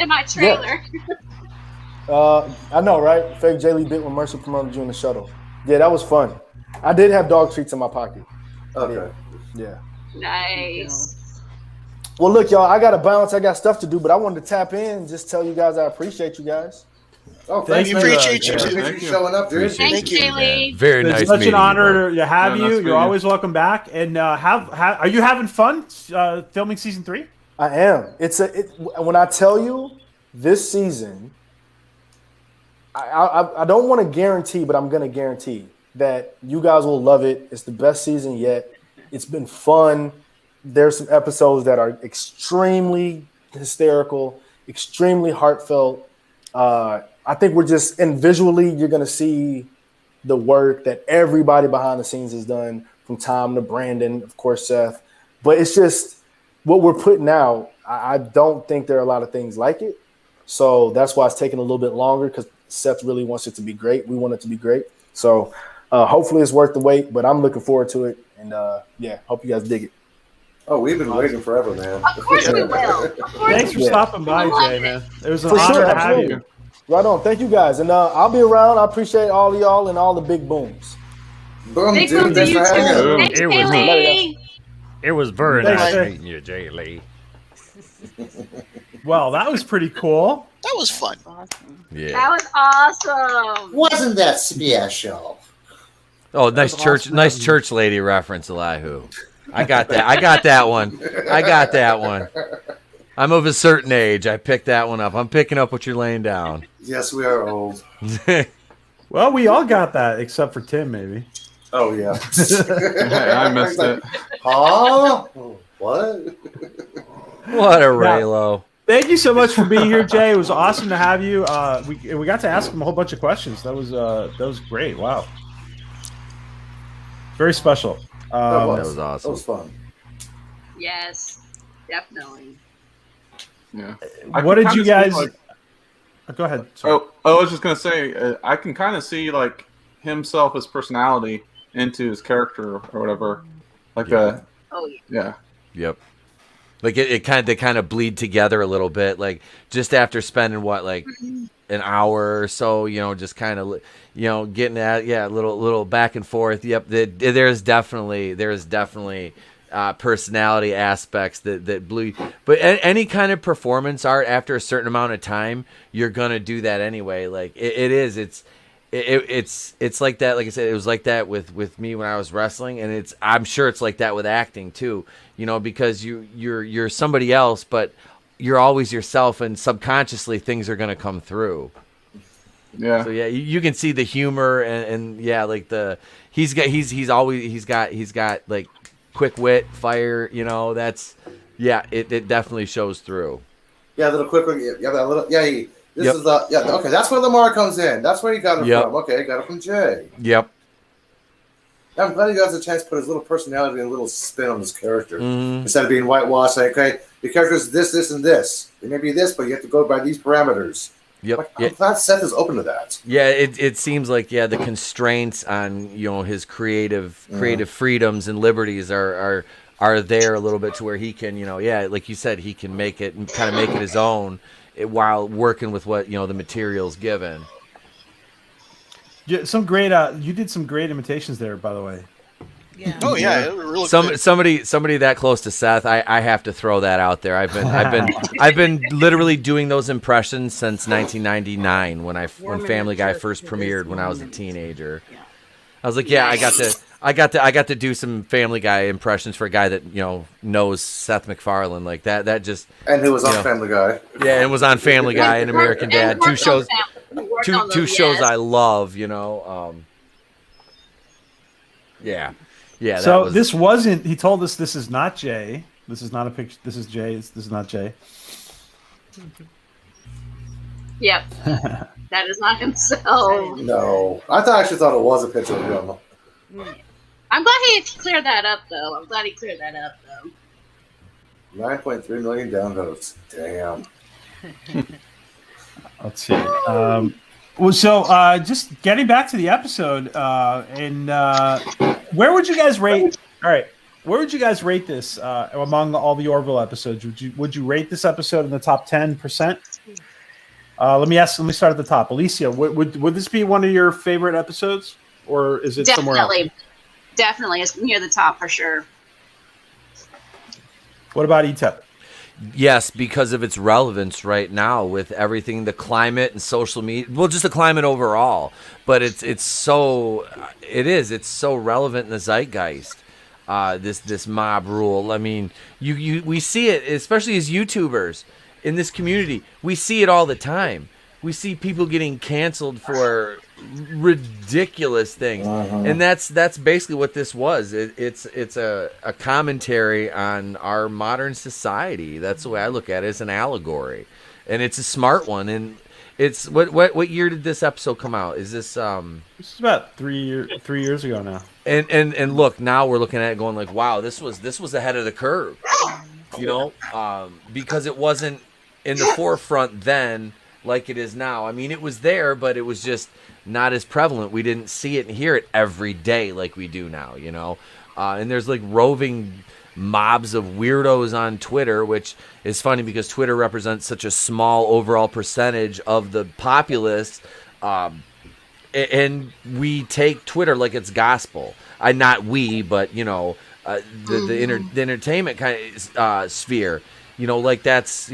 In my trailer. Yeah. I know, right? Fake J. Lee bit when Mercer promoted you in the shuttle. Yeah, that was fun. I did have dog treats in my pocket. Okay. Yeah. Nice. Well, look, y'all, I got to bounce. I got stuff to do, but I wanted to tap in and just tell you guys I appreciate you guys. Oh, thank you. Appreciate you too. Thank you for showing up, dude. Thank you, Lee. Very nice. It's such an honor to have Yeah, you. You're always welcome back. And are you having fun filming season 3? I am. When I tell you this season, I don't want to guarantee, but I'm going to guarantee that you guys will love it. It's the best season yet. It's been fun. There's some episodes that are extremely hysterical, extremely heartfelt. I think we're just, and visually, you're going to see the work that everybody behind the scenes has done, from Tom to Brandon, of course, Seth. But it's just what we're putting out. I don't think there are a lot of things like it. So that's why it's taking a little bit longer, because Seth really wants it to be great. We want it to be great. So hopefully it's worth the wait, but I'm looking forward to it. And hope you guys dig it. Oh, we've been waiting forever, man. Of course we will. Thanks for stopping by, Jay, man. It was an For honor sure, to have absolutely. you. Right on. Thank you guys. And I'll be around. I appreciate all of y'all and all the big booms. Boom, Big dude. boom to Thanks you for having too. us. Thanks, It was- Haley. It was very Thanks, nice Jay. meeting you, Jay Lee. Well, that was pretty cool. That was fun. Awesome. Yeah. That was awesome. Wasn't that special? Oh, nice church, awesome. nice church lady reference, Elihu. I got that. I got that one. I'm of a certain age. I picked that one up. I'm picking up what you're laying down. Yes, we are old. Well, we all got that except for Tim, maybe. Oh, yeah. I missed it. Huh? What? What a Raylo. Thank you so much for being here, Jay. It was awesome to have you. We got to ask him a whole bunch of questions. That was great. Wow. Very special. That was That awesome. was fun. Yes, definitely. Yeah. What did you guys? Like, Go ahead. Sorry. I was just gonna say, I can kind of see like himself, his personality into his character or whatever. Like Yeah. Oh yeah. yeah. Yep. Like they kind of bleed together a little bit. Like just after spending an hour or so, just kind of, getting at little back and forth. Yep. There's definitely personality aspects that bleed. But any kind of performance art, after a certain amount of time, you're gonna do that anyway. Like it's like that. Like I said, it was like that with me when I was wrestling, and I'm sure it's like that with acting too. Because you're somebody else, but you're always yourself, and subconsciously things are gonna come through. Yeah. So yeah, you can see the humor and like he's got like quick wit, fire. It definitely shows through. Yeah, a little quick. Yeah, that little. Yeah, this Yep. is the. Yeah, okay. That's where LaMARR comes in. That's where he got it Yep. from. Okay, got it from Jay. Yep. I'm glad he got the chance to put his little personality and a little spin on his character Mhm. instead of being whitewashed. Like, okay, your character is this, this, and this. It may be this, but you have to go by these parameters. Yep. Like, I'm glad Seth is open to that. Yeah, it seems like the constraints on his creative freedoms and liberties are there a little bit to where he can like you said, he can make it and kind of make it his own while working with what the material's given. Yeah, some great. You did some great imitations there, by the way. Yeah. Oh yeah, it really good. Somebody that close to Seth, I have to throw that out there. I've been literally doing those impressions since 1999 when Family Guy first premiered when I was a teenager. Yeah. I was like, yeah, I got to do some Family Guy impressions for a guy that knows Seth MacFarlane like that. That just And who was on Family Guy? Yeah, and was on Family Guy and American Dad, two shows I love. Yeah. So this wasn't. He told us this is not Jay. This is not a picture. This is Jay. This is not Jay. Yep. That is not himself. No, I actually thought it was a picture of him. I'm glad he cleared that up, though. 9.3 million downvotes. Damn. Let's see. Just getting back to the episode, where would you guys rate? All right, where would you guys rate this among all the Orville episodes? Would you rate this episode in the top 10%? Let me start at the top. Alicia, would this be one of your favorite episodes, or is it somewhere else? Definitely, it's near the top for sure. What about ETEP? Yes, because of its relevance right now with everything, the climate and social media. Well, just the climate overall, but it's so relevant in the zeitgeist. This mob rule. I mean, we see it, especially as YouTubers in this community. We see it all the time. We see people getting canceled for ridiculous things, and that's basically what this was. It's a commentary on our modern society. That's the way I look at it. It's an allegory, and it's a smart one. And it's what year did this episode come out? Is this This is about 3 years ago now. And look, now we're looking at it going like, wow, this was ahead of the curve, because it wasn't in the forefront then like it is now. I mean, it was there, but it was just not as prevalent. We didn't see it and hear it every day like we do now, and there's like roving mobs of weirdos on Twitter, which is funny because Twitter represents such a small overall percentage of the populace, and we take Twitter like it's gospel. Not we, but the entertainment kind of sphere. Like that's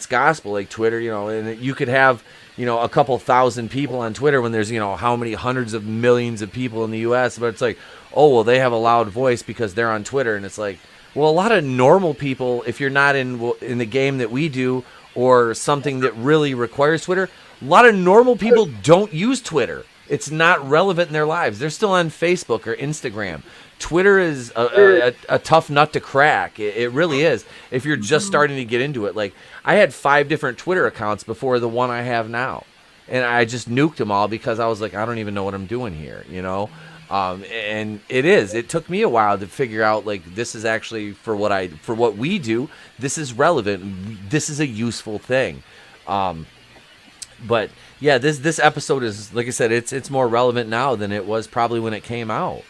gospel, like Twitter, and you could have, a couple thousand people on Twitter when there's, how many hundreds of millions of people in the U.S., but it's like, oh, well, they have a loud voice because they're on Twitter. And it's like, well, a lot of normal people, if you're not in the game that we do or something that really requires Twitter, a lot of normal people don't use Twitter. It's not relevant in their lives. They're still on Facebook or Instagram. Twitter is a tough nut to crack. It really is. If you're just starting to get into it, like I had 5 different Twitter accounts before the one I have now, and I just nuked them all because I was like, I don't even know what I'm doing here, And it took me a while to figure out like this is actually for what we do. This is relevant. This is a useful thing. But yeah, this episode is, like I said, it's more relevant now than it was probably when it came out.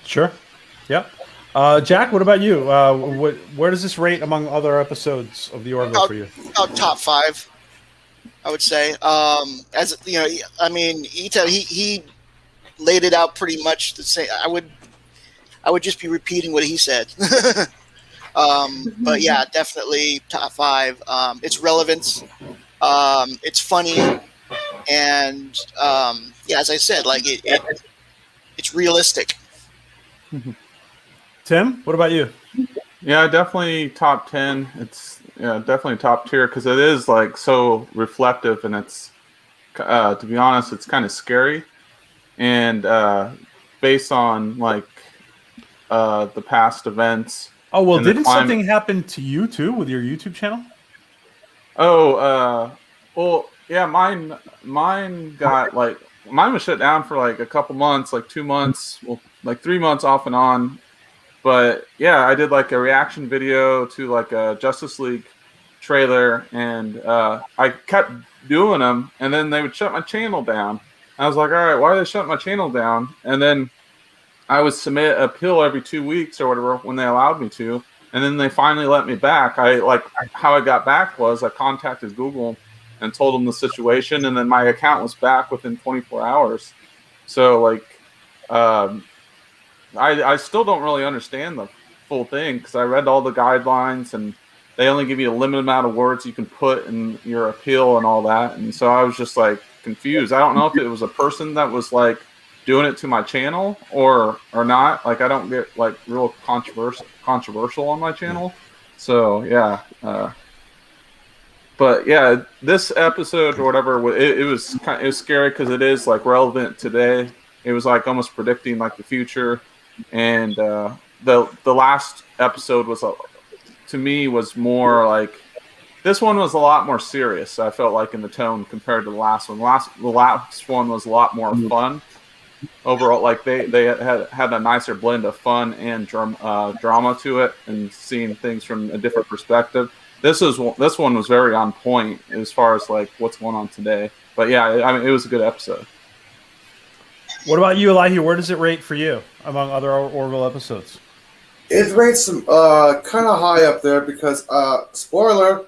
Sure. Yep. Jack, what about you? Where does this rate among other episodes of the Orville for you? About top 5, I would say. As I mean, Ita, he laid it out pretty much the same. I would just be repeating what he said. But yeah, definitely top 5. It's relevance. It's funny, and yeah, as I said, like it's realistic. Tim, what about you? Yeah, definitely top 10. It's definitely top tier because it is like so reflective, and it's to be honest, it's kind of scary, and based on like the past events. Oh well, didn't something happen to you too with your YouTube channel? Oh, well, yeah, mine got like mine was shut down for like a couple months, like 2 months, well, like 3 months off and on. But yeah, I did like a reaction video to like a Justice League trailer, and I kept doing them, and then they would shut my channel down. I was like, all right, why are they shutting my channel down? And then I would submit a appeal every 2 weeks or whatever when they allowed me to, and then they finally let me back. How I got back was I contacted Google and told them the situation, and then my account was back within 24 hours. So like, I still don't really understand the full thing because I read all the guidelines and they only give you a limited amount of words you can put in your appeal and all that. And so I was just like confused. I don't know if it was a person that was like doing it to my channel or not. Like I don't get like real controversial on my channel. So yeah. But yeah, this episode or whatever, it was scary because it is like relevant today. It was like almost predicting like the future, and the last episode was to me was more like this one was a lot more serious. I felt like in the tone compared to the last one. The last one was a lot more fun overall. Like they had a nicer blend of fun and drama to it, and seeing things from a different perspective. This one was very on point as far as like what's going on today. But yeah, I mean, it was a good episode. What about you, Elihu? Where does it rate for you among other Orville episodes? It rates some kind of high up there because spoiler,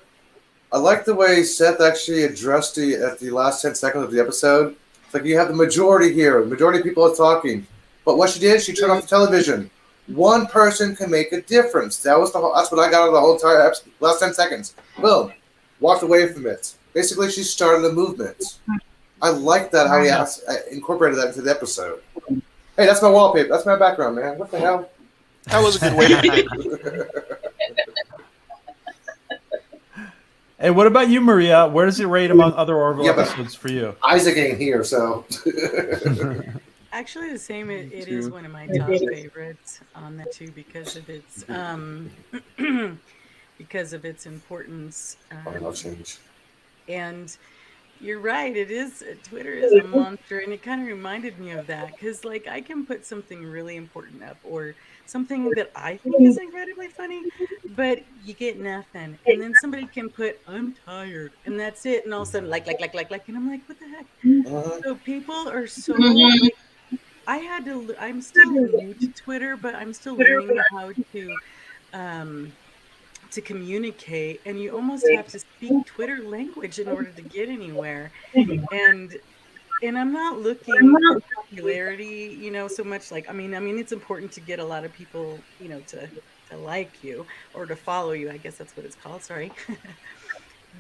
I like the way Seth actually addressed at the last 10 seconds of the episode. It's like you have the majority here, the majority of people are talking, but what she did, she turned off the television. One person can make a difference. That's what I got out of the whole entire episode, last 10 seconds. Boom. Walked away from it. Basically, she started a movement. I like that, how he incorporated that into the episode. Hey, that's my wallpaper. That's my background, man. What the hell? That was a good way to And what about you, Maria? Where does it rate among other Orville episodes for you? Isaac ain't here, so... Actually, the same. It is one of my top favorites on that too because of its importance. I'll change. And you're right. It is Twitter is a monster, and it kind of reminded me of that because like I can put something really important up or something that I think is incredibly funny, but you get nothing, and then somebody can put "I'm tired" and that's it, and all of a sudden like, and I'm like, what the heck? So people are so. Like, I'm still new to Twitter, but I'm still learning how to communicate, and you almost have to speak Twitter language in order to get anywhere. And I'm not looking for popularity, so much like I mean it's important to get a lot of people, to like you or to follow you. I guess that's what it's called. Sorry.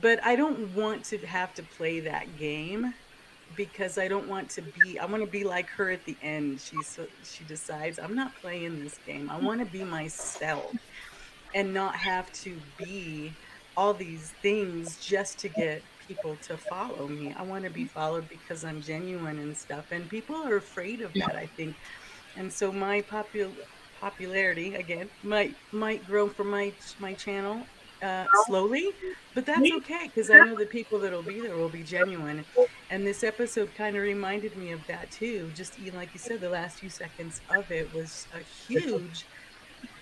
But I don't want to have to play that game. Because I want to be like her at the end. She decides I'm not playing this game. I want to be myself and not have to be all these things just to get people to follow me. I want to be followed because I'm genuine and stuff. And people are afraid of that, I think. And so my popularity again might grow from my channel slowly, but that's okay because I know the people that'll be there will be genuine. And this episode kind of reminded me of that too. Just like you said, the last few seconds of it was a huge,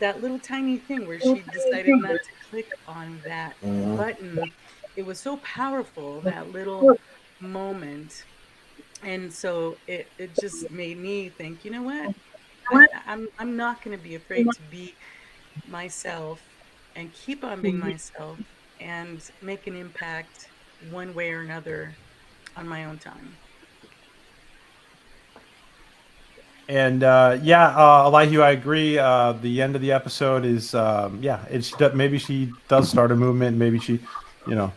that little tiny thing where she decided not to click on that button. It was so powerful, that little moment. And so it just made me think, you know what? I'm not going to be afraid to be myself and keep on being myself and make an impact one way or another on my own time. And Elihu, I agree. The end of the episode is maybe she does start a movement. Maybe she,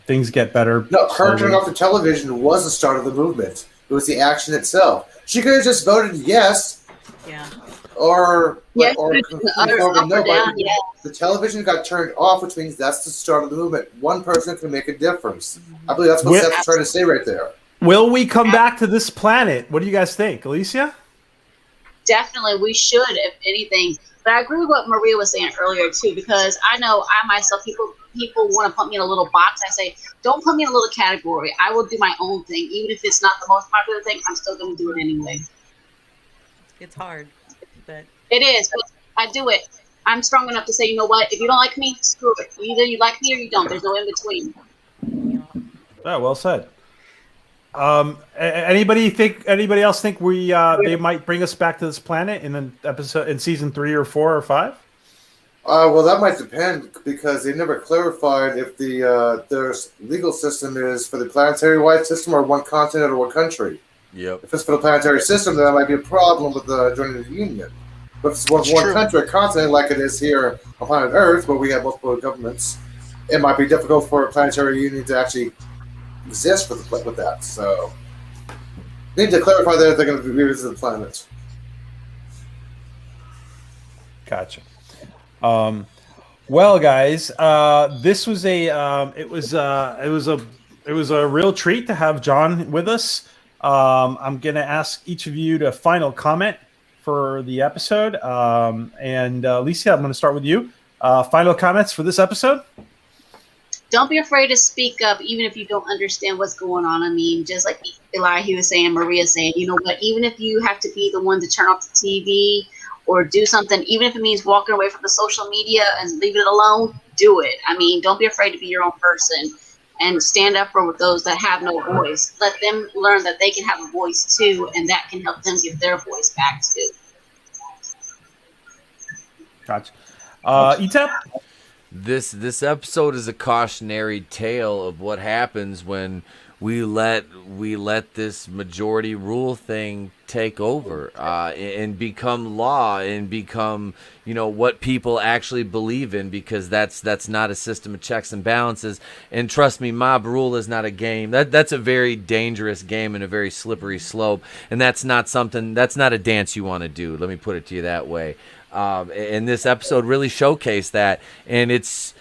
things get better. No, her turning off the television was the start of the movement. It was the action itself. She could have just voted yes. Yeah. Or yes, no, the television got turned off, which means that's the start of the movement. One person can make a difference. I believe that's what Seth's trying to say right there. Will we come back to this planet? What do you guys think, Alicia? Definitely, we should, if anything. But I agree with what Maria was saying earlier too, because I know I myself, people want to put me in a little box. I say, don't put me in a little category. I will do my own thing, even if it's not the most popular thing. I'm still going to do it anyway. It's hard, but it is. But I do it. I'm strong enough to say, you know what? If you don't like me, screw it. Either you like me or you don't. There's no in between. Yeah, well said. Anybody else think they might bring us back to this planet in season 3 or 4 or 5? Well, that might depend because they never clarified if their legal system is for the planetary-wide system or one continent or one country. Yep. If it's for the planetary system, then that might be a problem with joining the Union. But if it's one country, a continent like it is here on planet Earth, where we have multiple governments, it might be difficult for a planetary union to actually exist with that. So, they need to clarify that if they're going to revisit the planet. Gotcha. Well, guys, this was it was a real treat to have John with us. I'm gonna ask each of you to final comment for the episode. And Alicia, I'm gonna start with you. Final comments for this episode. Don't be afraid to speak up, even if you don't understand what's going on. I mean, just like Eli was saying, Maria saying, you know what? Even if you have to be the one to turn off the TV or do something, even if it means walking away from the social media and leave it alone, do it. I mean, don't be afraid to be your own person and stand up for those that have no voice. Let them learn that they can have a voice too, and that can help them get their voice back too. Gotcha. Etep? This episode is a cautionary tale of what happens when we let this majority rule thing take over and become law and become, you know, what people actually believe in, because that's not a system of checks and balances. And trust me, mob rule is not a game. That's a very dangerous game and a very slippery slope, and that's not a dance you want to do. Let me put it to you that way. And this episode really showcased that, and it's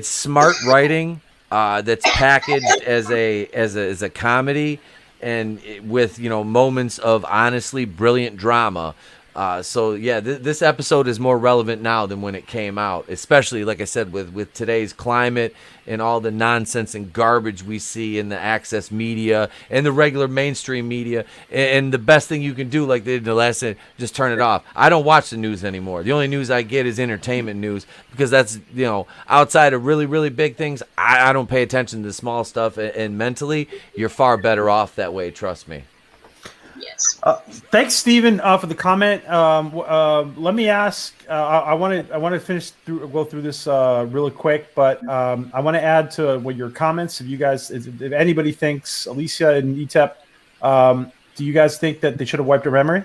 smart writing that's packaged as a comedy, and with, you know, moments of honestly brilliant drama. So yeah, this episode is more relevant now than when it came out, especially, like I said, with today's climate and all the nonsense and garbage we see in the access media and the regular mainstream media. And the best thing you can do, like they did in the last scene, just turn it off. I don't watch the news anymore. The only news I get is entertainment news, because that's, you know, outside of really, really big things, I don't pay attention to the small stuff. And mentally, you're far better off that way. Trust me. Yes. Thanks, Stephen, for the comment. Let me ask. I want to go through this really quick, but I want to add to what your comments. If anybody thinks, Alicia and Etep, do you guys think that they should have wiped her memory?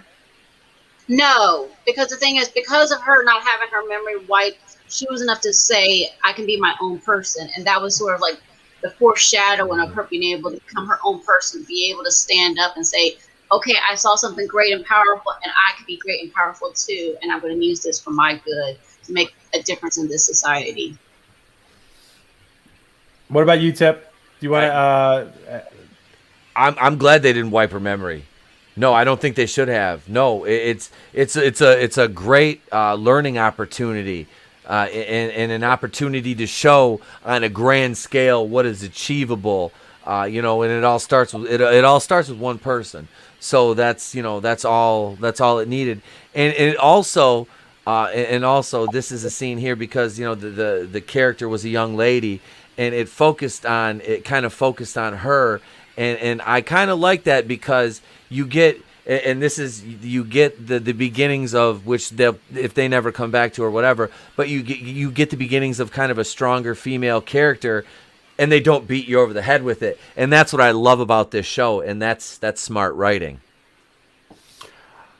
No, because the thing is, because of her not having her memory wiped, she was enough to say, "I can be my own person," and that was sort of like the foreshadowing of her being able to become her own person, be able to stand up and say, okay, I saw something great and powerful, and I can be great and powerful too, and I'm going to use this for my good to make a difference in this society. What about you, Tip? Do you want to? I'm glad they didn't wipe her memory. No, I don't think they should have. No, it's a great learning opportunity. And an opportunity to show on a grand scale what is achievable, you know, and it all starts with one person. So that's all it needed. And it also this is a scene here because, you know, the character was a young lady, and it kind of focused on her, and I kind of like that, because you get the beginnings of which if they never come back to or whatever, but you get the beginnings of kind of a stronger female character, and they don't beat you over the head with it. And that's what I love about this show, and that's smart writing.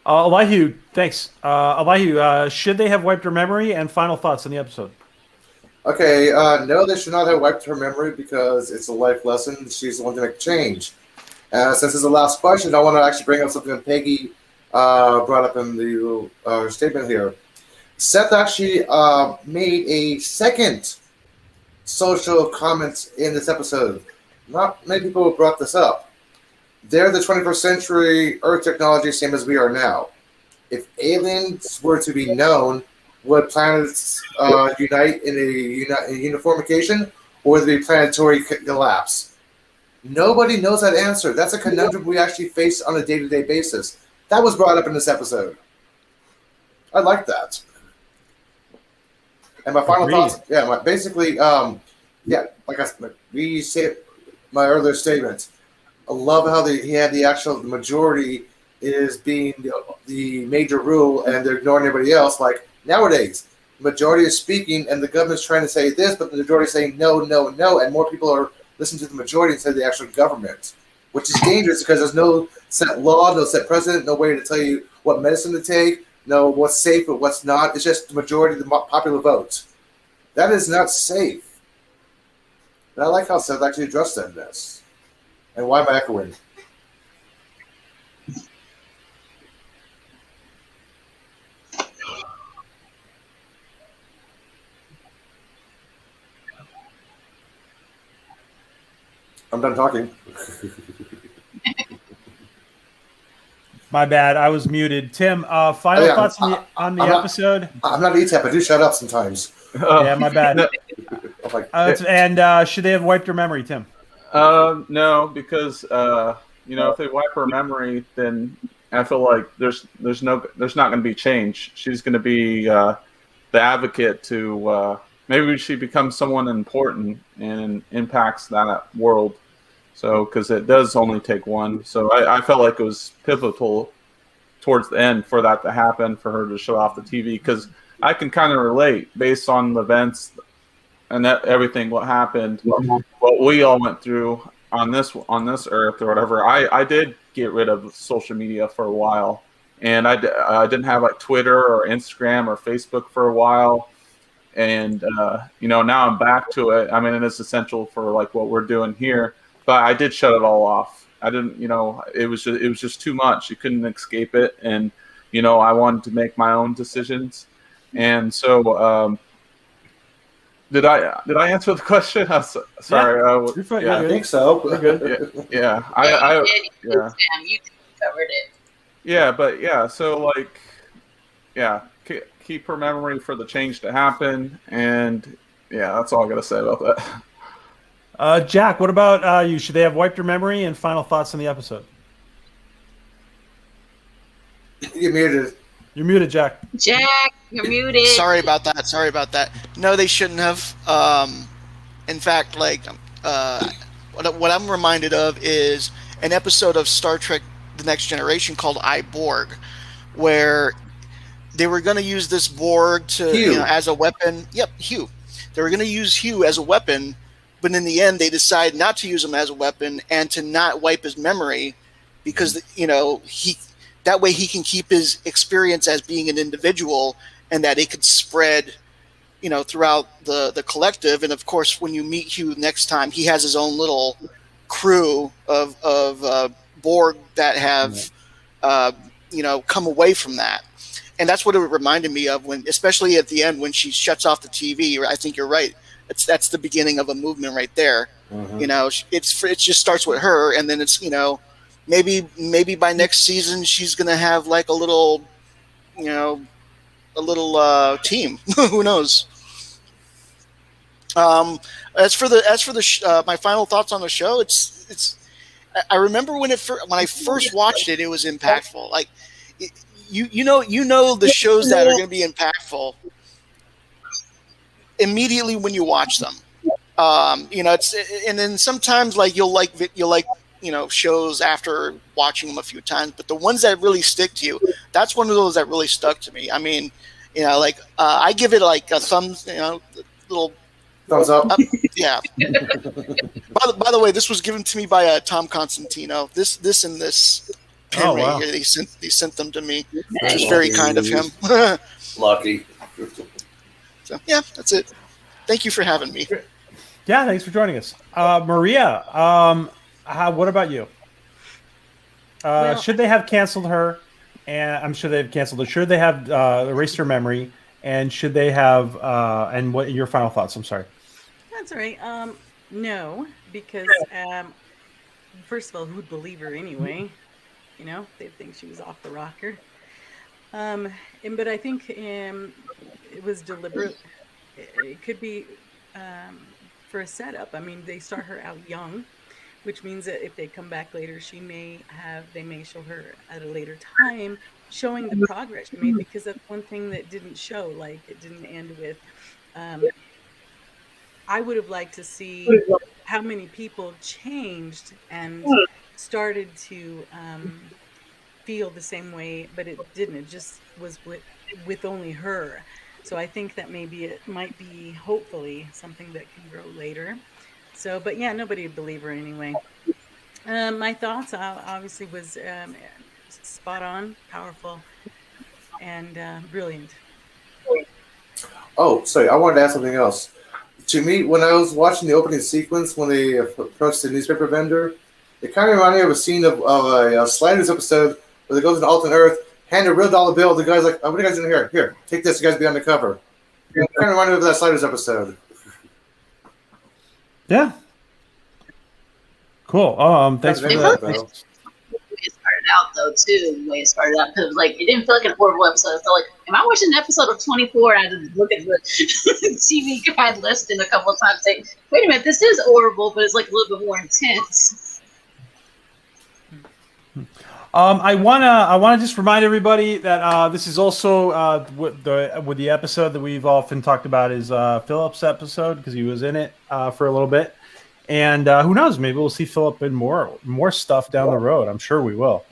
Elihu, thanks. Elihu, should they have wiped her memory? And final thoughts on the episode. Okay, no, they should not have wiped her memory, because it's a life lesson. She's the one to make change. Since this is the last question, I want to actually bring up something that Peggy brought up in the statement here. Seth actually made a second social comment in this episode. Not many people brought this up. They're the 21st century Earth technology, same as we are now. If aliens were to be known, would planets unite in a uniformication, or would there be planetary collapse? Nobody knows that answer. That's a conundrum we actually face on a day-to-day basis. That was brought up in this episode. I like that. And my final thoughts, we say my earlier statement. I love how he had the majority is being the major rule, and they're ignoring everybody else. Like nowadays, the majority is speaking, and the government's trying to say this, but the majority is saying no, no, no, and more people are listening to the majority instead of the actual government, which is dangerous because there's no set law, no set precedent, no way to tell you what medicine to take, know what's safe and what's not. It's just the majority of the popular vote. That is not safe. And I like how Seth actually addressed that in this. And why am I echoing? I'm done talking. My bad. I was muted. Tim, final thoughts on the episode? I'm not E-Tap. I do shut up sometimes. Yeah, my bad. And should they have wiped her memory, Tim? No, because if they wipe her memory, then I feel like there's not going to be change. She's going to be the advocate to maybe she becomes someone important and impacts that world. So because it does only take one, so I felt like it was pivotal towards the end for that to happen, for her to shut off the TV, because I can kind of relate based on the events and everything what happened, what we all went through on this earth or whatever. I did get rid of social media for a while, and I didn't have like Twitter or Instagram or Facebook for a while, and now I'm back to it. I mean, and it's essential for like what we're doing here, but I did shut it all off. I didn't, it was just too much. You couldn't escape it, and I wanted to make my own decisions, and so. Did I answer the question? Sorry. Yeah, I think so. We're good. Yeah. You covered it. Yeah, but yeah. So keep her memory for the change to happen, and yeah, that's all I gotta say about that. Jack, what about you? Should they have wiped her memory? And final thoughts on the episode? You're muted. You're muted, Jack. Jack, you're muted. Sorry about that. No, they shouldn't have. In fact, what I'm reminded of is an episode of Star Trek: The Next Generation called I, Borg, where they were going to use this Borg as a weapon. Yep, Hugh. They were going to use Hugh as a weapon, but in the end, they decided not to use him as a weapon and to not wipe his memory because that way he can keep his experience as being an individual, and that it could spread, throughout the collective. And of course, when you meet Hugh next time, he has his own little crew of Borg that have, come away from that. And that's what it reminded me of especially at the end when she shuts off the TV. I think you're right. That's the beginning of a movement right there. Mm-hmm. It just starts with her, and then it's maybe by next season she's gonna have like a little team. Who knows? As for my final thoughts on the show, it's. I remember when I first watched it, it was impactful. Like, you know the shows that are going to be impactful immediately when you watch them. It's, and then sometimes like you'll like shows after watching them a few times, but the ones that really stick to you, that's one of those that really stuck to me. I mean, I give it like a thumbs, little thumbs up. Yeah. By the way, this was given to me by Tom Constantino. This and this pen right here, they sent them to me, which is very kind of him. Lucky. So yeah, that's it. Thank you for having me. Yeah, thanks for joining us, Maria. What about you? Should they have canceled her? And I'm sure they've canceled her. Should they have erased her memory? And should they have? And what your final thoughts? I'm sorry. That's all right. No, because first of all, who'd believe her anyway? They'd think she was off the rocker. But I think it was deliberate. It could be for a setup. I mean, they start her out young, which means that if they come back later, they may show her at a later time, showing the progress she made, because that's one thing that didn't show. Like, it didn't end with. I would have liked to see how many people changed and started to feel the same way, but it didn't. It just was with only her. So I think that maybe it might be, hopefully, something that can grow later. So, but yeah, nobody would believe her anyway. My thoughts obviously was spot on, powerful. and brilliant. Oh, sorry, I wanted to ask something else. To me, when I was watching the opening sequence when they approached the newspaper vendor, it kind of reminded me of a scene of a Sliders episode where they go to an alternate Earth, hand a real dollar bill. The guy's like, "Oh, what are you guys doing here? Here, take this. You guys be on the cover." It kind of reminded me of that Sliders episode. Yeah. Cool. Thanks for that. The way it started out, though, too. The way it started out, because like it didn't feel like an Orville episode. It felt like, am I watching an episode of 24? And I had to look at the TV guide listing a couple of times, saying, "Wait a minute, this is Orville, but it's like a little bit more intense." I wanna just remind everybody that this is also with the episode that we've often talked about is Phillip's episode, because he was in it for a little bit. And who knows? Maybe we'll see Phillip in more stuff down the road. I'm sure we will.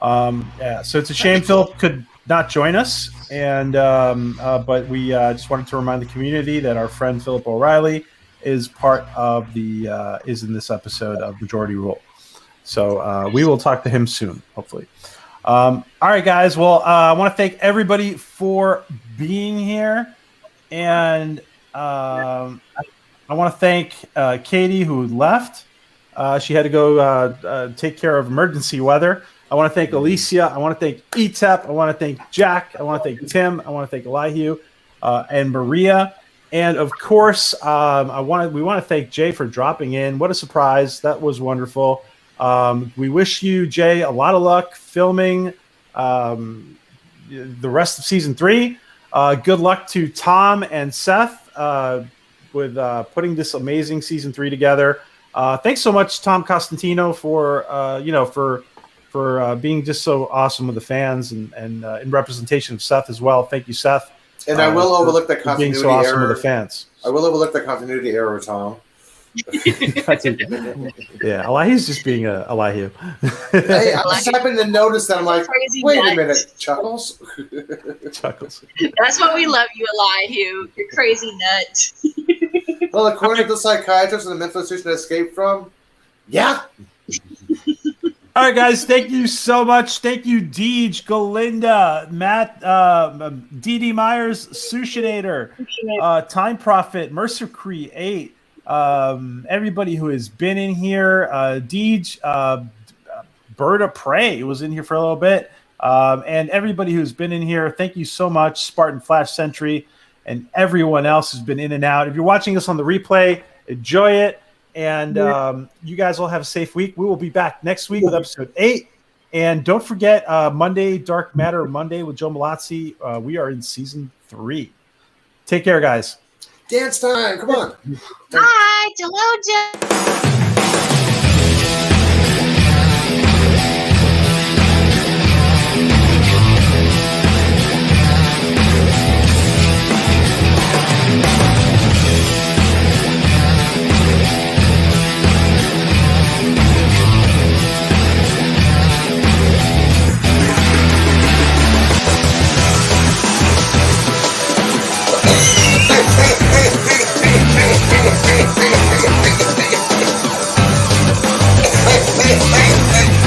Yeah. So it's a shame Phillip could not join us, and but we just wanted to remind the community that our friend Phillip O'Reilly is part of the is in this episode of Majority Rule. So we will talk to him soon, hopefully. All right, guys. Well, I want to thank everybody for being here, and I want to thank Katie, who left. She had to go take care of emergency weather. I want to thank Alicia. I want to thank ETEP. I want to thank Jack. I want to thank Tim. I want to thank Elihu and Maria. And of course, we want to thank Jay for dropping in. What a surprise. That was wonderful. We wish you, Jay, a lot of luck filming the rest of season 3. Good luck to Tom and Seth with putting this amazing season 3 together. Thanks so much, Tom Costantino, for being just so awesome with the fans and in representation of Seth as well. Thank you, Seth. And I will overlook that continuity being so awesome error. with the fans. I will overlook that continuity error, Tom. Yeah, Elihu's just being Elihu. Hey, I just happened to notice that. I'm like, Crazy wait nut. a minute, Chuckles. Chuckles. That's why we love you, Elihu. You're crazy nut. Well, according to the psychiatrist in the mental institution I escaped from, yeah. All right, guys. Thank you so much. Thank you, Deej, Galinda, Matt, D.D. Myers, Sushinator, Time Prophet, Mercer Create, everybody who has been in here, Deej, Bird of Prey was in here for a little bit, and everybody who's been in here. Thank you so much, Spartan Flash Sentry, and everyone else who's been in and out. If you're watching us on the replay, enjoy it. And you guys will have a safe week. We will be back next week with episode 8. And don't forget, Monday, Dark Matter Monday with Joe Malazzi. We are in season 3. Take care, guys. Dance time. Come on. Hi, Delusion.